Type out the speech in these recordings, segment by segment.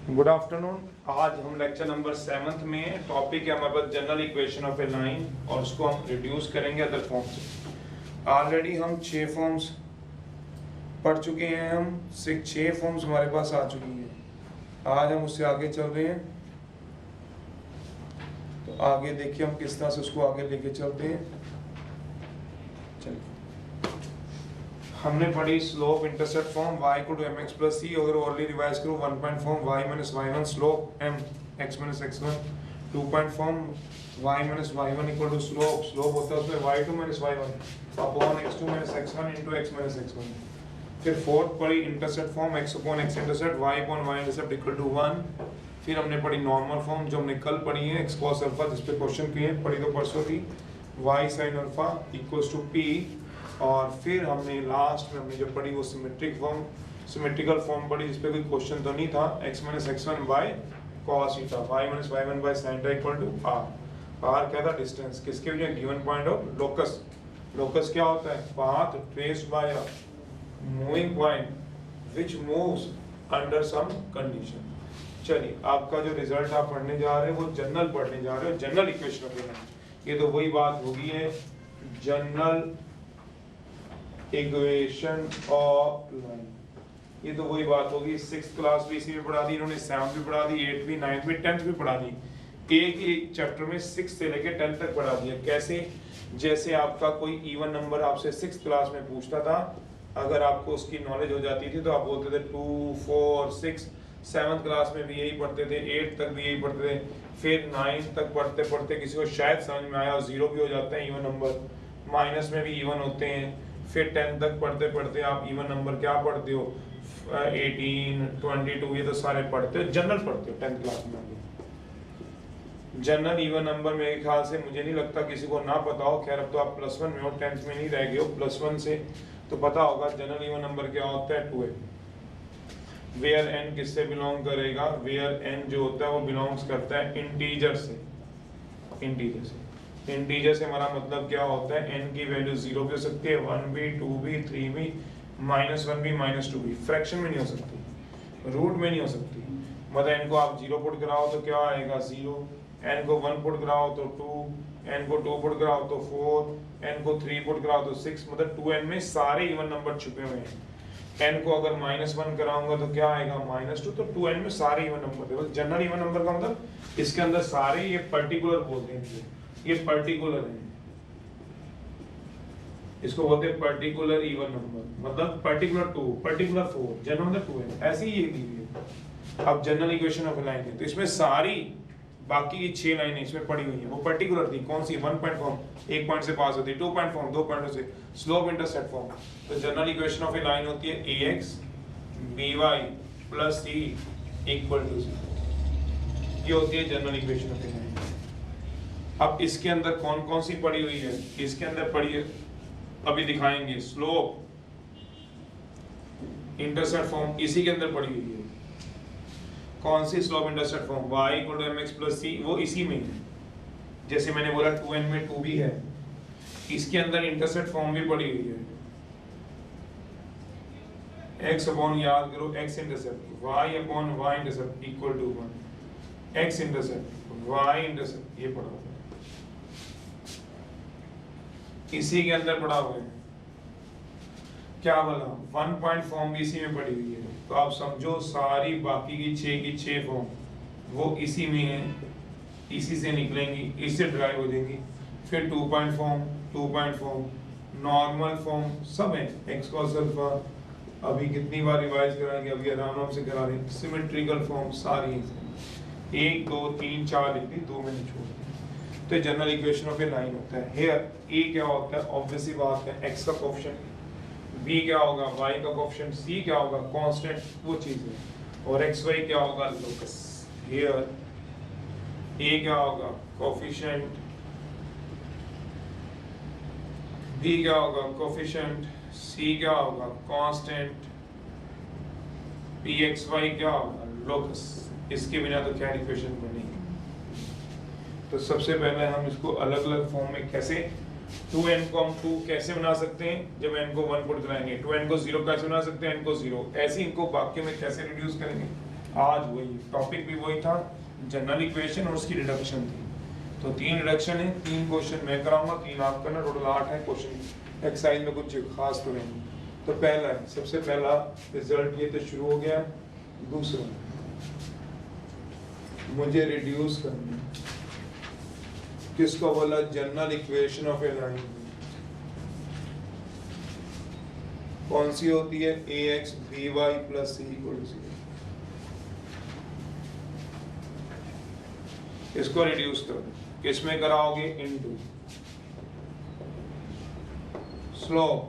Good afternoon. आज हम lecture number 7 में टॉपिक है हमारे पास general equation of a line और उसको हम रिड्यूस करेंगे अदर फॉर्म से। ऑलरेडी हम 6 फॉर्म्स पढ़ चुके हैं, हम 6 फॉर्म्स हमारे पास आ चुकी हैं। आज हम उससे आगे चल रहे हैं, तो आगे देखिए हम किस तरह से उसको आगे लेके चलते हैं। चलिए, हमने पढ़ी स्लोप इंटरसेप्ट फॉर्म y को टू mx प्लस c, अगर ओरली रिवाइज करो 1 point form y minus y1 slope m x minus x1, 2 point form y minus y1 equal to slope होता है उसमें y2 minus y1 upon x2 minus x1 into x minus x1। फिर fourth पढ़ी intercept form x upon x intercept y upon y intercept equal to 1। फिर हमने पढ़ी normal form जो हमने कल पढ़ी है x cos अल्फा, जिस पे क्वेश्चन किए पढ़ी तो परसों थी, y sin alpha equals to p। और फिर हमने लास्ट में हमने जो पढ़ी वो सिमेट्रिकल फॉर्म पढ़ी, जिस पे कोई क्वेश्चन तो नहीं था, x minus x1 by cos theta, y minus y1 by sin theta equal to r। r क्या था? डिस्टेंस। किसके लिए? Given point of locus. Locus क्या होता है? Path traced by a moving point which moves under some condition. चलिए, आपका जो रिजल्ट आप पढ़ने जा रहे हैं वो जनरल पढ़ने जा रहे हो, जनरल इक्वेशन ऑफ लाइन। ये तो वही बात होगी है, जनरल इक्वेशन ऑफ लाइन। ये तो वही बात होगी, 6th क्लास भी इसी में पढ़ा दी इन्होंने, 7th भी पढ़ा दी, 8th भी, 9th भी, 10th भी पढ़ा दी। एक ही चैप्टर में 6 से लेके 10 तक पढ़ा दिया। कैसे? जैसे आपका कोई इवन नंबर आपसे 6th क्लास में पूछता था, अगर आपको उसकी नॉलेज हो जाती थी तो आप बोलते थे 2, 4, 6। 7th क्लास में भी यही पढ़ते थे, 8th तक भी यही पढ़ते थे, फिर 9th तक पढ़ते पढ़ते किसी को शायद समझ में आया और 0 भी हो जाते हैं इवन नंबर, माइनस में भी इवन होते हैं। फिर 10 तक पढ़ते पढ़ते आप इवन नंबर क्या पढ़ते हो? 18, 22, ये तो सारे पढ़ते हो, जनरल पढ़ते हो 10th क्लास में। जनरल इवन नंबर मेरे ख्याल से मुझे नहीं लगता किसी को ना पता हो। खैर अब तो आप +1 में हो, 10th में नहीं रह गए हो, +1 से तो पता होगा जनरल इवन नंबर क्या होता है, 2n। वेयर n किससे बिलोंग करेगा? वेयर n जो होता है वो बिलोंग्स करता है इंटीजर से। इंटीजर से हमारा मतलब क्या होता है? n की वैल्यू 0 भी हो सकती है, 1 भी, 2 भी, 3 भी, -1 भी, -2 भी। फ्रैक्शन में नहीं हो सकती, रूट में नहीं हो सकती। मतलब n को आप 0 पुट कराओ तो क्या आएगा? 0। n को 1 पुट कराओ तो 2, n को 2 पुट कराओ तो 4, n को 3 पुट कराओ तो 6। मतलब 2n में सारे इवन नंबर छुपे हुए हैं। n को अगर -1 कराऊंगा तो क्या आएगा? -2। तो 2n में सारे इवन नंबर है। जनरल इवन नंबर का मतलब इसके अंदर सारे, ये पर्टिकुलर बोलते हैं, ये पर्टिकुलर है, इसको बोलते हैं पर्टिकुलर इवन नंबर। मतलब पर्टिकुलर 2, पर्टिकुलर 4, जनरल मतलब 2 है। ऐसे ही ये दी हुई है। अब जनरल इक्वेशन ऑफ लाइन है तो इसमें सारी बाकी की 6 लाइनें इसमें पड़ी हुई है, वो पर्टिकुलर थी। कौन सी? 1 पॉइंट फॉर्म, 1 पॉइंट से पास होती है, 2 पॉइंट फॉर्म, 2 पॉइंट से, स्लोप इंटरसेप्ट फॉर्म। तो general equation of a line होती है ax by plus c equal to 0। ये होती है general equation of a line. अब इसके अंदर कौन कौन सी पड़ी हुई है? इसके अंदर पड़ी है, अभी दिखाएंगे, स्लोप इंटरसेप्ट फॉर्म इसी के अंदर पड़ी हुई है। कौन सी slope intercept form? y equal to mx plus c, वो इसी में है। जैसे मैंने बोला 2n में 2 भी है, इसके अंदर इंटरसेप्ट फॉर्म भी पड़ी हुई है। x अपॉन, याद करो, x intercept, y upon y intercept equal to 1, x intercept y intercept, ये पड़ा हुआ है, इसी के अंदर पड़ा हुआ है। क्या बोला? 1 पॉइंट फॉर्म भी इसी में पड़ी हुई है। तो आप समझो सारी बाकी की 6 फॉर्म वो इसी में है, इसी से निकलेंगी, इससे ड्राइव हो जाएंगी। फिर 2 point form, 2 point form, normal form, सब है। x cos अल्फा अभी कितनी बार रिवाइज कराएंगे, अभी आराम से करा रहे हैं। सिमेट्रिकल फॉर्म सारी है, 1, 2, 3, 4 लिख दी, 2 मैंने छोड़ दी। तो general equation of a line होता है। हियर a क्या होता है? ऑब्वियस सी बात है, x का कोएफिशिएंट, b क्या होगा? y का कोएफिशिएंट, c क्या होगा? कांस्टेंट, वो चीज है, और xy क्या होगा? लोकस। हियर a क्या होगा? कोएफिशिएंट, b क्या होगा? कोएफिशिएंट, c क्या होगा? कांस्टेंट, pxy क्या होगा? लोकस। इसके बिना तो क्या इक्वेशन बनेगी? तो सबसे पहले हम इसको अलग अलग फॉर्म में कैसे, 2n को हम 2 कैसे बना सकते हैं? जब n को 1 पुट कराएंगे। 2n को 0 कैसे बना सकते हैं? n को 0। ऐसे इनको वाक्य में कैसे रिड्यूस करेंगे? आज वही टॉपिक भी वही था, जनरल इक्वेशन और उसकी रिडक्शन थी। तो 3 रिडक्शन है, 3 क्वेश्चन मैं कराऊंगा, 3 आप करना, टोटल 8 है क्वेश्चन। एक्सरसाइज में कुछ खास तो नहीं। तो पहला है, सबसे पहला रिजल्ट ये तो शुरू हो गया। दूसरा मुझे रिड्यूस करना, किसको बोला, general equation of a line. कौन सी होती है, ax by plus c equal to 0। इसको रिड्यूस करो, किसमें कराओगे, इनटू स्लोप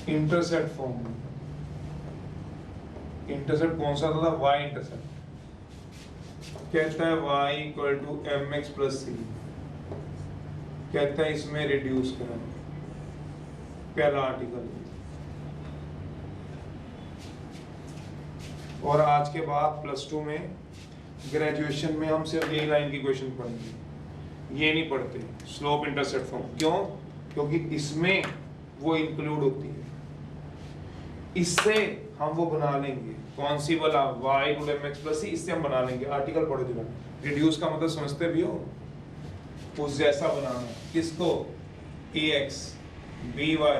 इंटरसेप्ट फॉर्म में। इंटरसेप्ट कौन सा था, y इंटरसेप्ट। कहता है y equal to mx plus C, कहता है इसमें रिड्यूस करो, पहला आर्टिकल। और आज के बाद +2 में ग्रेजुएशन में हम सिर्फ एक लाइन की क्वेश्चन पढ़ेंगे, ये नहीं पढ़ते स्लोप इंटरसेप्ट फॉर्म। क्यों? क्योंकि इसमें वो इंक्लूड होती है, इससे हम वो बना लेंगे। कौन सी वाला, y equal to mx plus C, इससे हम बना लेंगे। आर्टिकल पढ़ो जरा, रिड्यूस का मतलब समझते भी हो, उस जैसा बनाना है। किसको, ax by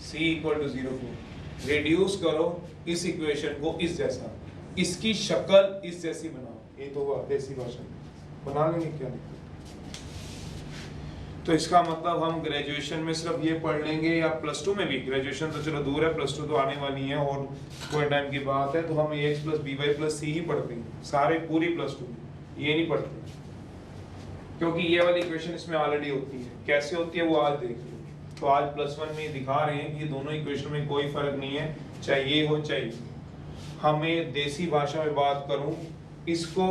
c equal to 0 को रिड्यूस करो, इस इक्वेशन को इस जैसा, इसकी शक्ल इस जैसी बनाओ। ये तो हुआ देसी भाषा में, बना लेंगे, क्या नहीं। तो इसका मतलब हम ग्रेजुएशन में सिर्फ ये पढ़ लेंगे, या +2 में भी, ग्रेजुएशन तो चलो दूर है, +2 तो आने वाली है और कोई टाइम की बात है, तो हम ax plus by plus c ही पढ़ते हैं सारे, पूरी +2 ये नहीं पढ़ते, क्योंकि ये वाली इक्वेशन इसमें ऑलरेडी होती है। कैसे होती है वो आज देख लो। तो आज +1 में दिखा रहे हैं कि ये दोनों इक्वेशन में कोई फर्क नहीं है, चाहे ये हो चाहे हमें देसी भाषा में बात करूं, इसको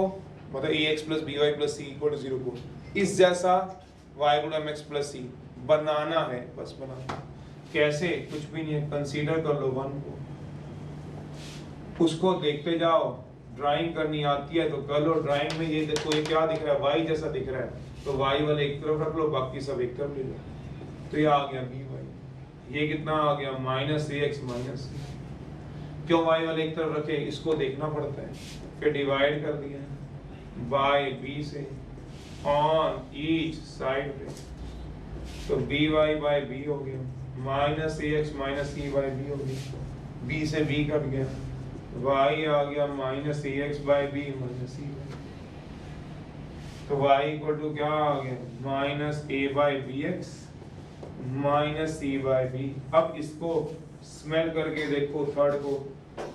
मतलब ax plus by plus c equal to 0 को इस जैसा y equal to mx plus c बनाना है, बस बनाना। कैसे, कुछ भी नहीं है, कंसीडर कर लो 1 को, उसको देखते जाओ। ड्राइंग करनी आती है तो कर लो। ड्राइंग में ये देखो, ये क्या दिख रहा है, y जैसा दिख रहा है, तो y वाले एक तरफ रख लो, बाकी सब एक तरफ ले लो। तो ये आ गया by, ये कितना आ गया, -ax माइनस c। क्यों y वाले एक तरफ रखे, इसको देखना पड़ता है। फिर डिवाइड कर दिया बाय b से ऑन ईच साइड पे, तो by बाय b हो गया, -ax minus c by b हो गया, b से b कट गया, y आ गया -ax by b minus c। तो y इक्वल टू क्या आ गया, -a by bx minus c by b। अब इसको स्मेल करके देखो, थर्ड को,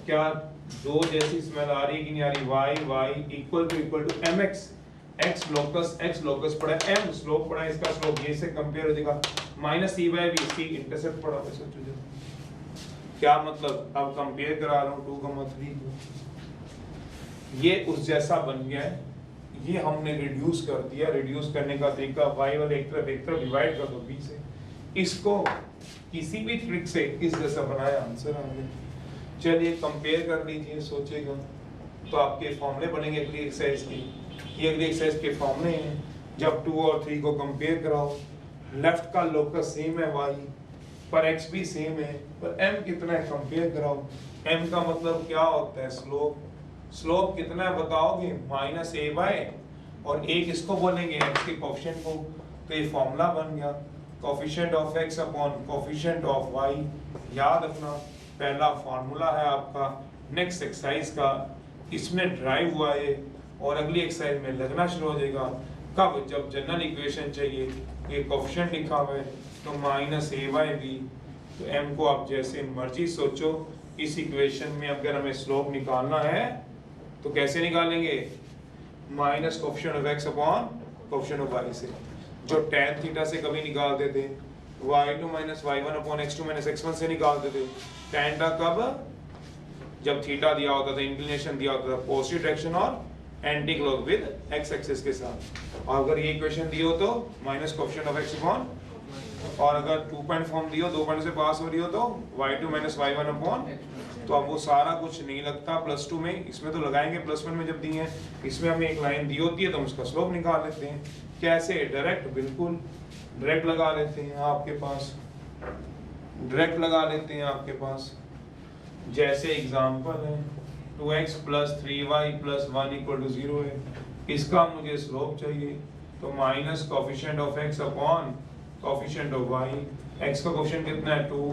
क्या दो जैसी स्मेल आ रही है कि नहीं आ रही, y equal to mx, x locus पड़ा है, m स्लोप पड़ा है, इसका स्लोप ये से कंपेयर हो जाएगा, -c by b, c intercept पड़ा है। सोचो जरा क्या मतलब, अब कंपेयर करा रहा हूं 2,3 को, ये उस जैसा बन गया है। ये हमने रिड्यूस कर दिया। रिड्यूस करने का तरीका, y वाले एक तरफ डिवाइड कर दो b से, इसको किसी भी ट्रिक से इस जैसा बनाया, आंसर आ गया। चलिए कंपेयर कर लीजिए, सोचेगा तो आपके फॉर्मूले बनेंगे अगली एक्सरसाइज की। ये अगली एक्सरसाइज के फॉर्मूले हैं। जब 2 और 3 को कंपेयर कराओ, लेफ्ट का लोकस सेम है y पर, x भी सेम है पर m कितना है कंपेयर कराओ। m का मतलब क्या होता है, स्लोप। स्लोप कितना है बताओगे, -a बाय, और एक इसको बोलेंगे x के कोएफिशिएंट को, तो ये फॉर्मूला बन गया, coefficient of x upon coefficient of y। याद रखना पहला फार्मूला है आपका नेक्स्ट एक्सरसाइज का, इसमें ड्राइव हुआ है और अगली एक्सरसाइज में लगना शुरू हो जाएगा। कब, जब जनरल इक्वेशन चाहिए, ये कोएफिशिएंट लिखा हुआ है तो -a बाय b, तो m को आप जैसे मर्जी सोचो। इस इक्वेशन में अगर हमें स्लोप निकालना है तो कैसे निकालेंगे, minus coefficient of x upon coefficient of y से, जो tan थीटा से कभी निकालते थे, y2 minus y1 upon x2 minus x1 से निकालते थे। tan था कब, जब थीटा दिया होता था, इंक्लिनेशन दिया होता था पॉजिटिव डायरेक्शन और anti clock with x axis के साथ। और अगर ये इक्वेशन दी हो तो minus coefficient of x upon, और अगर 2 पॉइंट फॉर्म दी हो, 2 पॉइंट से पास हो रही हो तो y2 माइनस y1 अपॉन। तो अब वो सारा कुछ नहीं लगता +2 में, इसमें तो लगाएंगे +1 में जब दी है। इसमें हमें एक लाइन दी होती है तो हम उसका स्लोप निकाल लेते हैं। कैसे, डायरेक्ट, बिल्कुल डायरेक्ट लगा लेते हैं आपके पास, डायरेक्ट लगा लेते हैं आपके पास। जैसे एग्जांपल है 2x plus 3y plus 1 equal to 0 है। इसका मुझे स्लोप चाहिए, तो minus coefficient of x upon coefficient of y। x का कोफिशिएंट कितना है 2,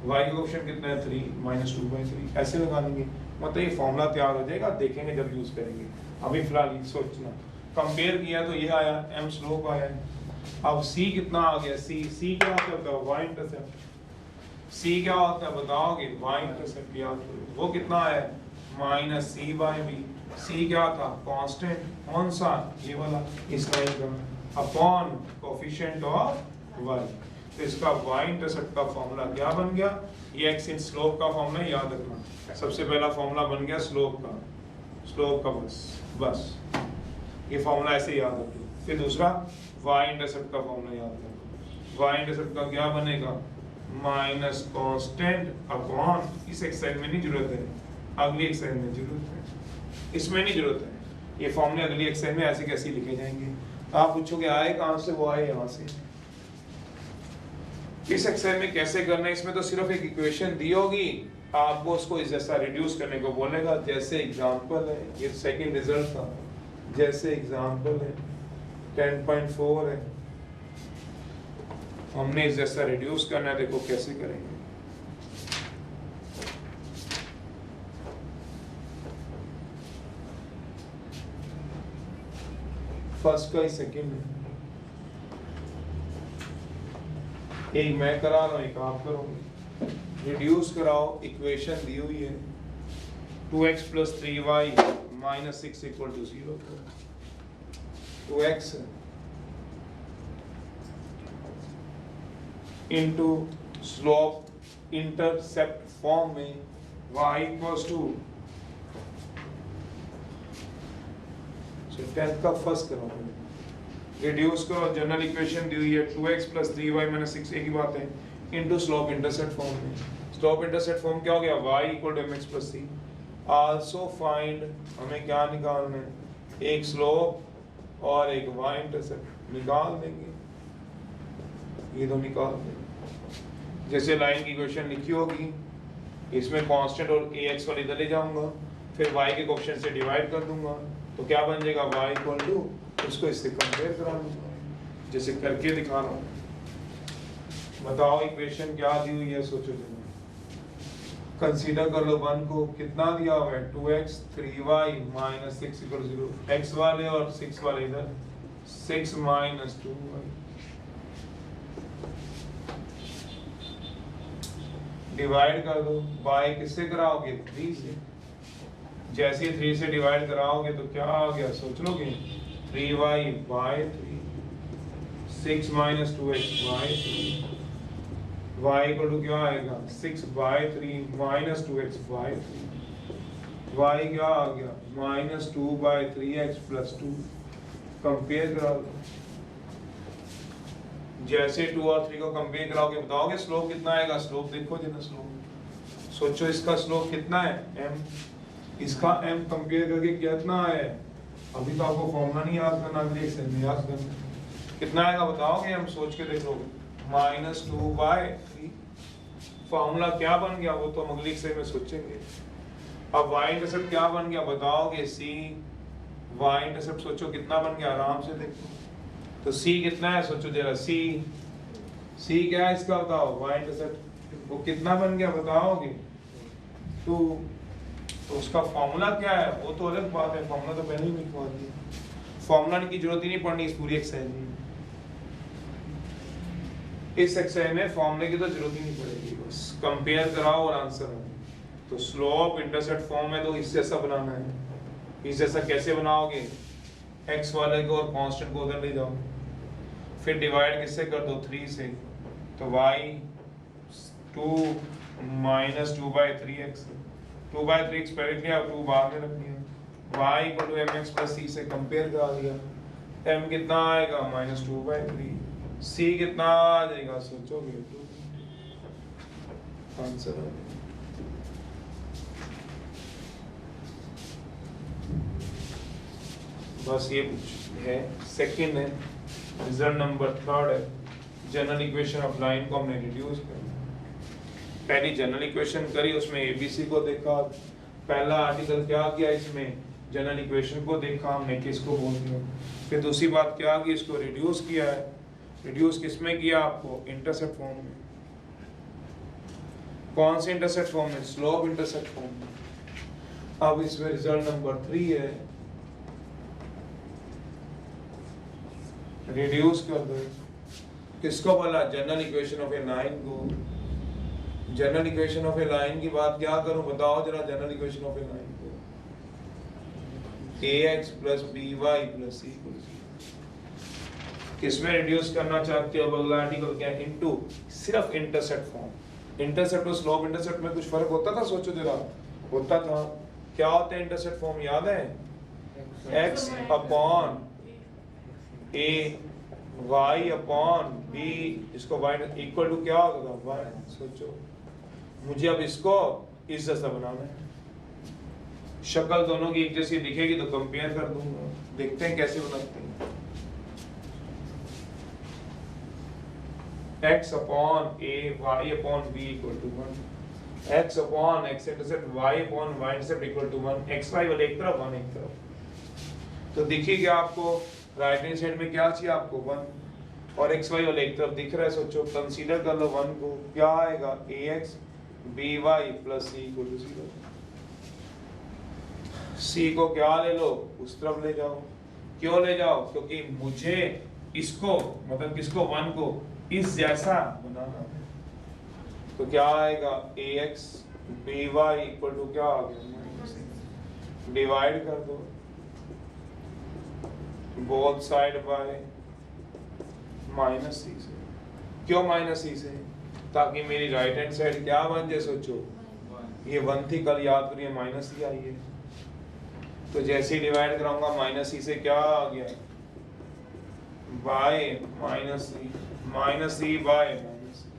y का कोफिशिएंट कितना है 3, माइनस 2/3 ऐसे लगा लेंगे। मतलब ये फॉर्मूला तैयार हो जाएगा, देखेंगे जब यूज करेंगे। अभी फिलहाल सोचना, कंपेयर किया तो ये आया, m स्लोप आया है। अब c कितना आ गया, c क्या होता है y इंटरसेप्ट। c क्या होता है बताओगे, y इंटरसेप्ट याद करो। वो कितना है माइनस c/b। c क्या था कांस्टेंट, कौन सा ये वाला इस लाइन का, अपॉन कोफिशिएंट ऑफ y। तो इसका y इंटरसेप्ट का फॉर्मूला क्या बन गया, ये x इन स्लोप का फॉर्मूला याद रखना। सबसे पहला फॉर्मूला बन गया स्लोप का बस ये फॉर्मूला ऐसे याद रखो। फिर दूसरा y इंटरसेप्ट का फॉर्मूला याद रखो। y इंटरसेप्ट का क्या बनेगा माइनस कांस्टेंट अपॉन, इस एक्सरसाइज में नहीं जरूरत है, अगली एक्सरसाइज में जरूरत है, इसमें नहीं जरूरत है। ये फॉर्मूले अगली एक्सरसाइज में ऐसे कैसे लिखे जाएंगे। आप पूछोगे आए कहां से, वो आए यहाँ से। इस एक्सरसाइज में कैसे करना है, इसमें तो सिर्फ एक इक्वेशन दी होगी, आपको उसको इस जैसा रिड्यूस करने को बोलेगा। जैसे एग्जांपल है, ये सेकंड रिजल्ट था, जैसे एग्जांपल है 10.4 है, हमने इस जैसा रिड्यूस करना है। देखो कैसे करेंगे। फर्स्ट का ही सेकंड है, एक मैं करा रहा हूं एक आप करोगे। रिड्यूस कराओ, इक्वेशन दी हुई है 2x plus 3y minus 6 equal to 0। 2x into slope intercept form में y इक्वल्स टू 10 का फर्स्ट करो, रिड्यूस करो, जनरल इक्वेशन दी हुई है 2x प्लस 3y माइनस 6 एक ही बात है, इनटू स्लोप इंटरसेप्ट फॉर्म में। स्लोप इंटरसेप्ट फॉर्म क्या हो गया y equal to mx plus c। Also find, हमें क्या निकालना है, एक स्लोप और एक y इंटरसेप्ट निकाल देंगे, ये दो निकाल देंगे। जैसे लाइन की इक्वेशन लिखी होगी, इसमें कांस्टेंट और ax वाले इधर ले जाऊंगा, फिर y के कोएफिशिएंट से डिवाइड कर दूंगा, तो क्या बन जाएगा y इक्वल टू, उसको इससे कंपेयर करा लूंगा, जैसे करके दिखा रहा हूँ। बताओ इक्वेशन क्या दी हुई है, सोचो जरा, कंसीडर कर लो 1 को, कितना दिया हुआ है 2x 3y minus 6 equal 0, x वाले और 6 वाले इधर, 6 माइनस 2y डिवाइड कर दो, y किससे कराओगे 3 से, जैसे 3 से डिवाइड कराओगे तो क्या आ गया सोच लोगे, 3y by 3, 6 minus 2x by 3, y equal to क्या आएगा 6 by 3 minus 2x by 3, y क्या आ गया minus 2 by 3x plus 2। Compare करा दो, जैसे 2 और 3 को कंपेयर कराओगे बताओगे स्लोप कितना आएगा। स्लोप देखो जरा, स्लोप सोचो, इसका स्लोप कितना है m, इसका m कंपेयर करके कितना है, अभी तो आपको फॉर्मूला नहीं याद करना, अगले एक्सरसाइज में याद करना। कितना आएगा बताओगे, हम सोच के देखोगे -2/3। फॉर्मूला क्या बन गया वो तो हम अगली एक्सरसाइज में सोचेंगे। अब y इंटरसेप्ट क्या बन गया बताओगे, c y इंटरसेप्ट सोचो कितना बन गया, आराम से देखो। तो c कितना है सोचो जरा, c क्या है इसका बताओ, y इंटरसेप्ट वो कितना बन गया बताओगे 2। तो उसका फॉर्मूला क्या है वो तो अलग बात है, फॉर्मूला तो पहले ही लिखवा दिया, फॉर्मूला की जरूरत ही नहीं पड़नी इस पूरी एक्सरसाइज में। इस एक्सरसाइज में फॉर्मूले की तो जरूरत ही नहीं पड़ेगी, बस कंपेयर कराओ और आंसर है। तो स्लोप इंटरसेप्ट फॉर्म है तो इस जैसा बनाना है। इस जैसा कैसे बनाओगे, x वाले को और कांस्टेंट को उधर ले जाओ, फिर डिवाइड किससे कर दो 3 से, तो y 2 minus 2/3x, 2/3x पहले लिया, 2 बाद में रखनी है। y equal to mx plus c से कंपेयर करा दिया, m कितना आएगा -2/3, c कितना आ जाएगा सोचोगे 2, आंसर है। बस ये है, सेकंड है, रिजल्ट नंबर 3 है, जनरल इक्वेशन ऑफ लाइन को हमने रिड्यूस करना। पहली जनरल इक्वेशन करी, उसमें एबीसी को देखा, पहला आर्टिकल क्या किया, इसमें जनरल इक्वेशन को देखा हमने, किसको बोलते हैं। फिर दूसरी बात क्या की, इसको रिड्यूस किया है। रिड्यूस किसमें किया, आपको इंटरसेप्ट फॉर्म में। कौन से इंटरसेप्ट फॉर्म में, स्लोप इंटरसेप्ट फॉर्म में। अब इसमें रिजल्ट नंबर 3 है, रिड्यूस कर दो। किसको बोला, general equation of a line को। General equation of a line की बात क्या करूं, बताओ जरा। General equation of a line को ax plus by plus c किसमें रिड्यूस करना चाहते हो, अगला आर्टिकल क्या, इनटू सिर्फ इंटरसेप्ट फॉर्म। इंटरसेप्ट और स्लोप इंटरसेप्ट में कुछ फर्क होता था, सोचो जरा। होता था। क्या होता है इंटरसेप्ट फॉर्म, याद है, x upon a y upon b, इसको y इक्वल टू क्या होगा, y। सोचो, मुझे अब इसको इस जैसा बनाना है। शक्ल दोनों की एक जैसी दिखेगी तो कंपेयर कर दूंगा, देखते हैं कैसे बनाते हैं। x upon a y upon b equal to 1, x upon x intercept y upon y intercept equal to 1, xy वाले एक तरफ 1 एक तरफ। तो दिखेगा आपको राइट हैंड साइड में क्या चाहिए आपको, 1, और xy वाले एक तरफ दिख रहा है। सोचो, कंसीडर कर लो 1 को, क्या आएगा, ax by plus c equal to 0। c को क्या ले लो, उस तरफ ले जाओ। क्यों ले जाओ, क्योंकि मुझे इसको, मतलब किसको, 1 को इस जैसा बनाना है। तो क्या आएगा, ax by इक्वल टू क्या आ गया, डिवाइड कर दो बोथ साइड बाय माइनस सी से। क्यों माइनस सी से, ताकि मेरी राइट हैंड साइड क्या बन जाए। सोचो, ये 1 थी, कल याद करिए माइनस सी आई है। तो जैसे ही डिवाइड कराऊंगा माइनस सी से क्या आ गया, by minus C by minus C.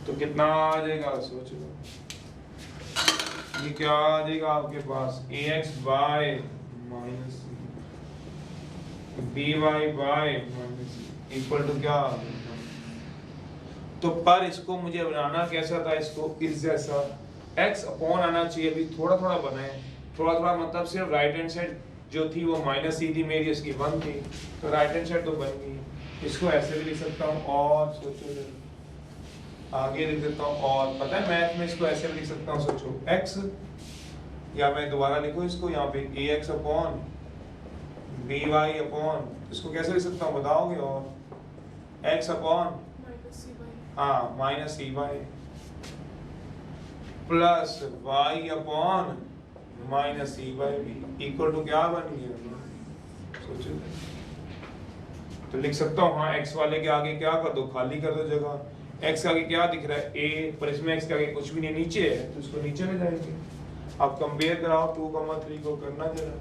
तो कितना आ जाएगा, सोच लो, ये क्या आ जाएगा आपके पास, ax by minus c by by minus c equal to क्या आ गया। तो पर इसको मुझे बनाना कैसा था, इसको इस जैसा। x अपॉन आना चाहिए, अभी थोड़ा थोड़ा बनाए, थोड़ा थोड़ा मतलब सिर्फ राइट हैंड साइड जो थी वो माइनस सी थी मेरी, इसकी 1 थी, तो राइट हैंड साइड तो बन गई। इसको ऐसे भी लिख सकता हूँ, और सोचो आगे लिख देता हूँ, और पता है मैथ में इसको ऐसे भी लिख सकता हूँ। सोचो x, या मैं दोबारा लिखूँ इसको यहाँ पे, ax अपॉन by अपॉन, इसको कैसे लिख सकता हूँ बताओगे, और x अपॉन हाँ minus c by plus y upon minus c by b equal to क्या बन गया, सोचो। तो लिख सकता हूँ, हाँ x वाले के आगे क्या कर दो, खाली कर दो जगह। x के आगे क्या दिख रहा है, a, पर इसमें x के आगे कुछ भी नहीं, नीचे है, तो इसको नीचे ले जाएंगे। अब कंपेयर कराओ 2,3 को, करना जरा।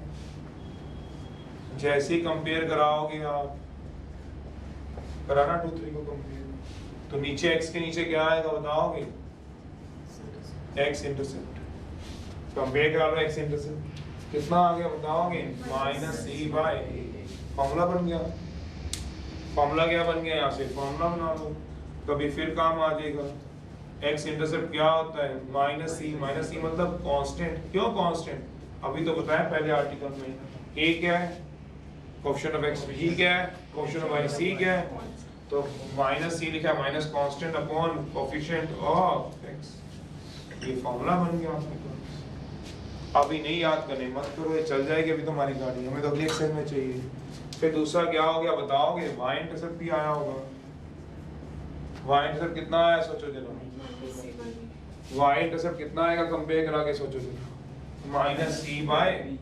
जैसे ही कंपेयर कराओगे आप, कराना 2, 3 को कंपेयर, तो नीचे x के नीचे क्या आएगा बताओगे, x इंटरसेप्ट। कंपेयर करा लो x इंटरसेप्ट, कितना आ गया बताओगे, माइनस सी बाय, फॉर्मूला बन गया। फॉर्मूला क्या बन गया, यहाँ से फॉर्मूला बना लो, कभी फिर काम आ जाएगा। x इंटरसेप्ट क्या होता है, माइनस सी मतलब कांस्टेंट। क्यों कांस्टेंट, अभी तो बताया पहले आर्टिकल में। a क्या है, कोएफिशिएंट ऑफ x, b क्या है, कोएफिशिएंट ऑफ y, c क्या है, तो माइनस सी लिखा, minus constant upon coefficient of x। ये फॉर्मूला बन गया आपके पास। अभी नहीं याद करने मत करो, ये चल जाएगी अभी तुम्हारी गाड़ी, हमें तो अगले एक्सरसाइज में चाहिए। फिर दूसरा क्या हो गया बताओगे, y इंटरसेप्ट भी आया होगा। y इंटरसेप्ट कितना आया सोचो जरा, y इंटरसेप्ट कितना आएगा कंपेयर करा के सोचो जरा, माइनस सी बाय बी।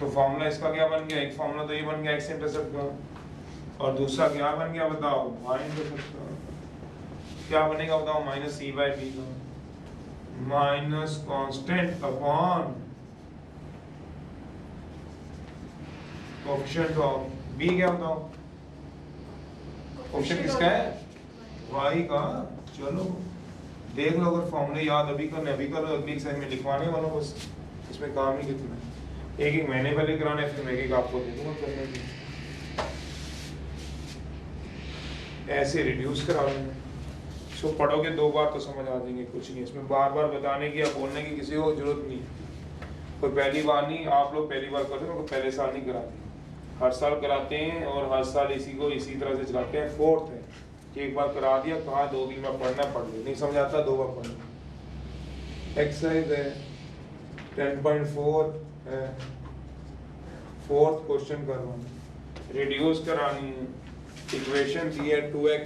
तो फॉर्मूला इसका क्या बन गया, एक फॉर्मूला तो ये बन गया x इंटरसेप्ट का, और दूसरा क्या बन गया बताओ, y इंटरसेप्ट का। क्या बनेगा बताओ, माइनस सी बाय बी का, minus constant upon coefficient of b, क्या बताओ, कोएफिशिएंट किसका है, y का। चलो देख लो, अगर फॉर्मूले याद अभी करने अभी करो, अगली एक्सरसाइज में लिखवाने वालों बस, इसमें काम ही कितना है। एक महीने पहले कराने, फिर मैं एक आपको दे दूंगा करने की। ऐसे रिड्यूस करा लेंगे, इसको पढ़ोगे 2 बार तो समझ आ जाएंगे, कुछ नहीं इसमें बार बार बताने की या बोलने की किसी को जरूरत नहीं। कोई पहली बार नहीं, आप लोग पहली बार करते हो, पहले साल नहीं कराते, हर साल कराते हैं और हर साल इसी को इसी तरह से चलाते हैं। फोर्थ है कि एक बार करा दिया, कहा 2 दिन में पढ़ना पढ़ लो, नहीं समझ आता 2 बार पढ़ लो। एक्सरसाइज है 10.4 है, फोर्थ क्वेश्चन करवाना, रिड्यूस करानी है। इक्वेशन दी है 2x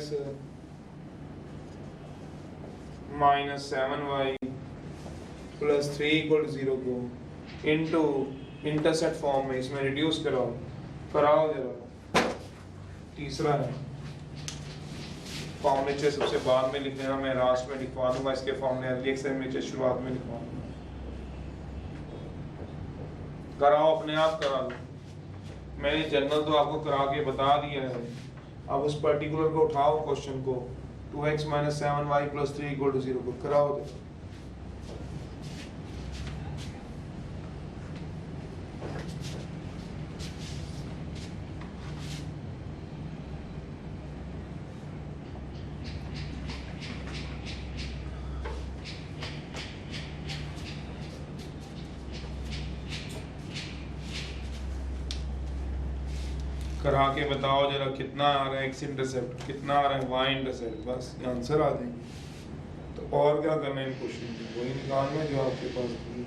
minus 7y plus 3 equal 0 को इनटू इंटरसेप्ट फॉर्म में इसमें रिड्यूस कराओ जरा। तीसरा है फॉर्म नीचे सबसे बाद में लिख देना, मैं लास्ट में लिखवा दूंगा इसके फॉर्मूले, नीचे शुरुआत में लिखवा दूंगा। कराओ, अपने आप करा लो, मैंने जनरल तो आपको करा के बता दिया है। अब उस पर्टिकुलर को उठाओ क्वेश्चन को, 2x minus 7y plus 3 equal to 0 को कराओ दे। करा के बताओ जरा कितना आ रहा है x इंटरसेप्ट, कितना आ रहा है y इंटरसेप्ट, बस ये आंसर आ जाएंगे। तो और क्या करना है इन क्वेश्चन में, वही निकालना जो आपके पास है।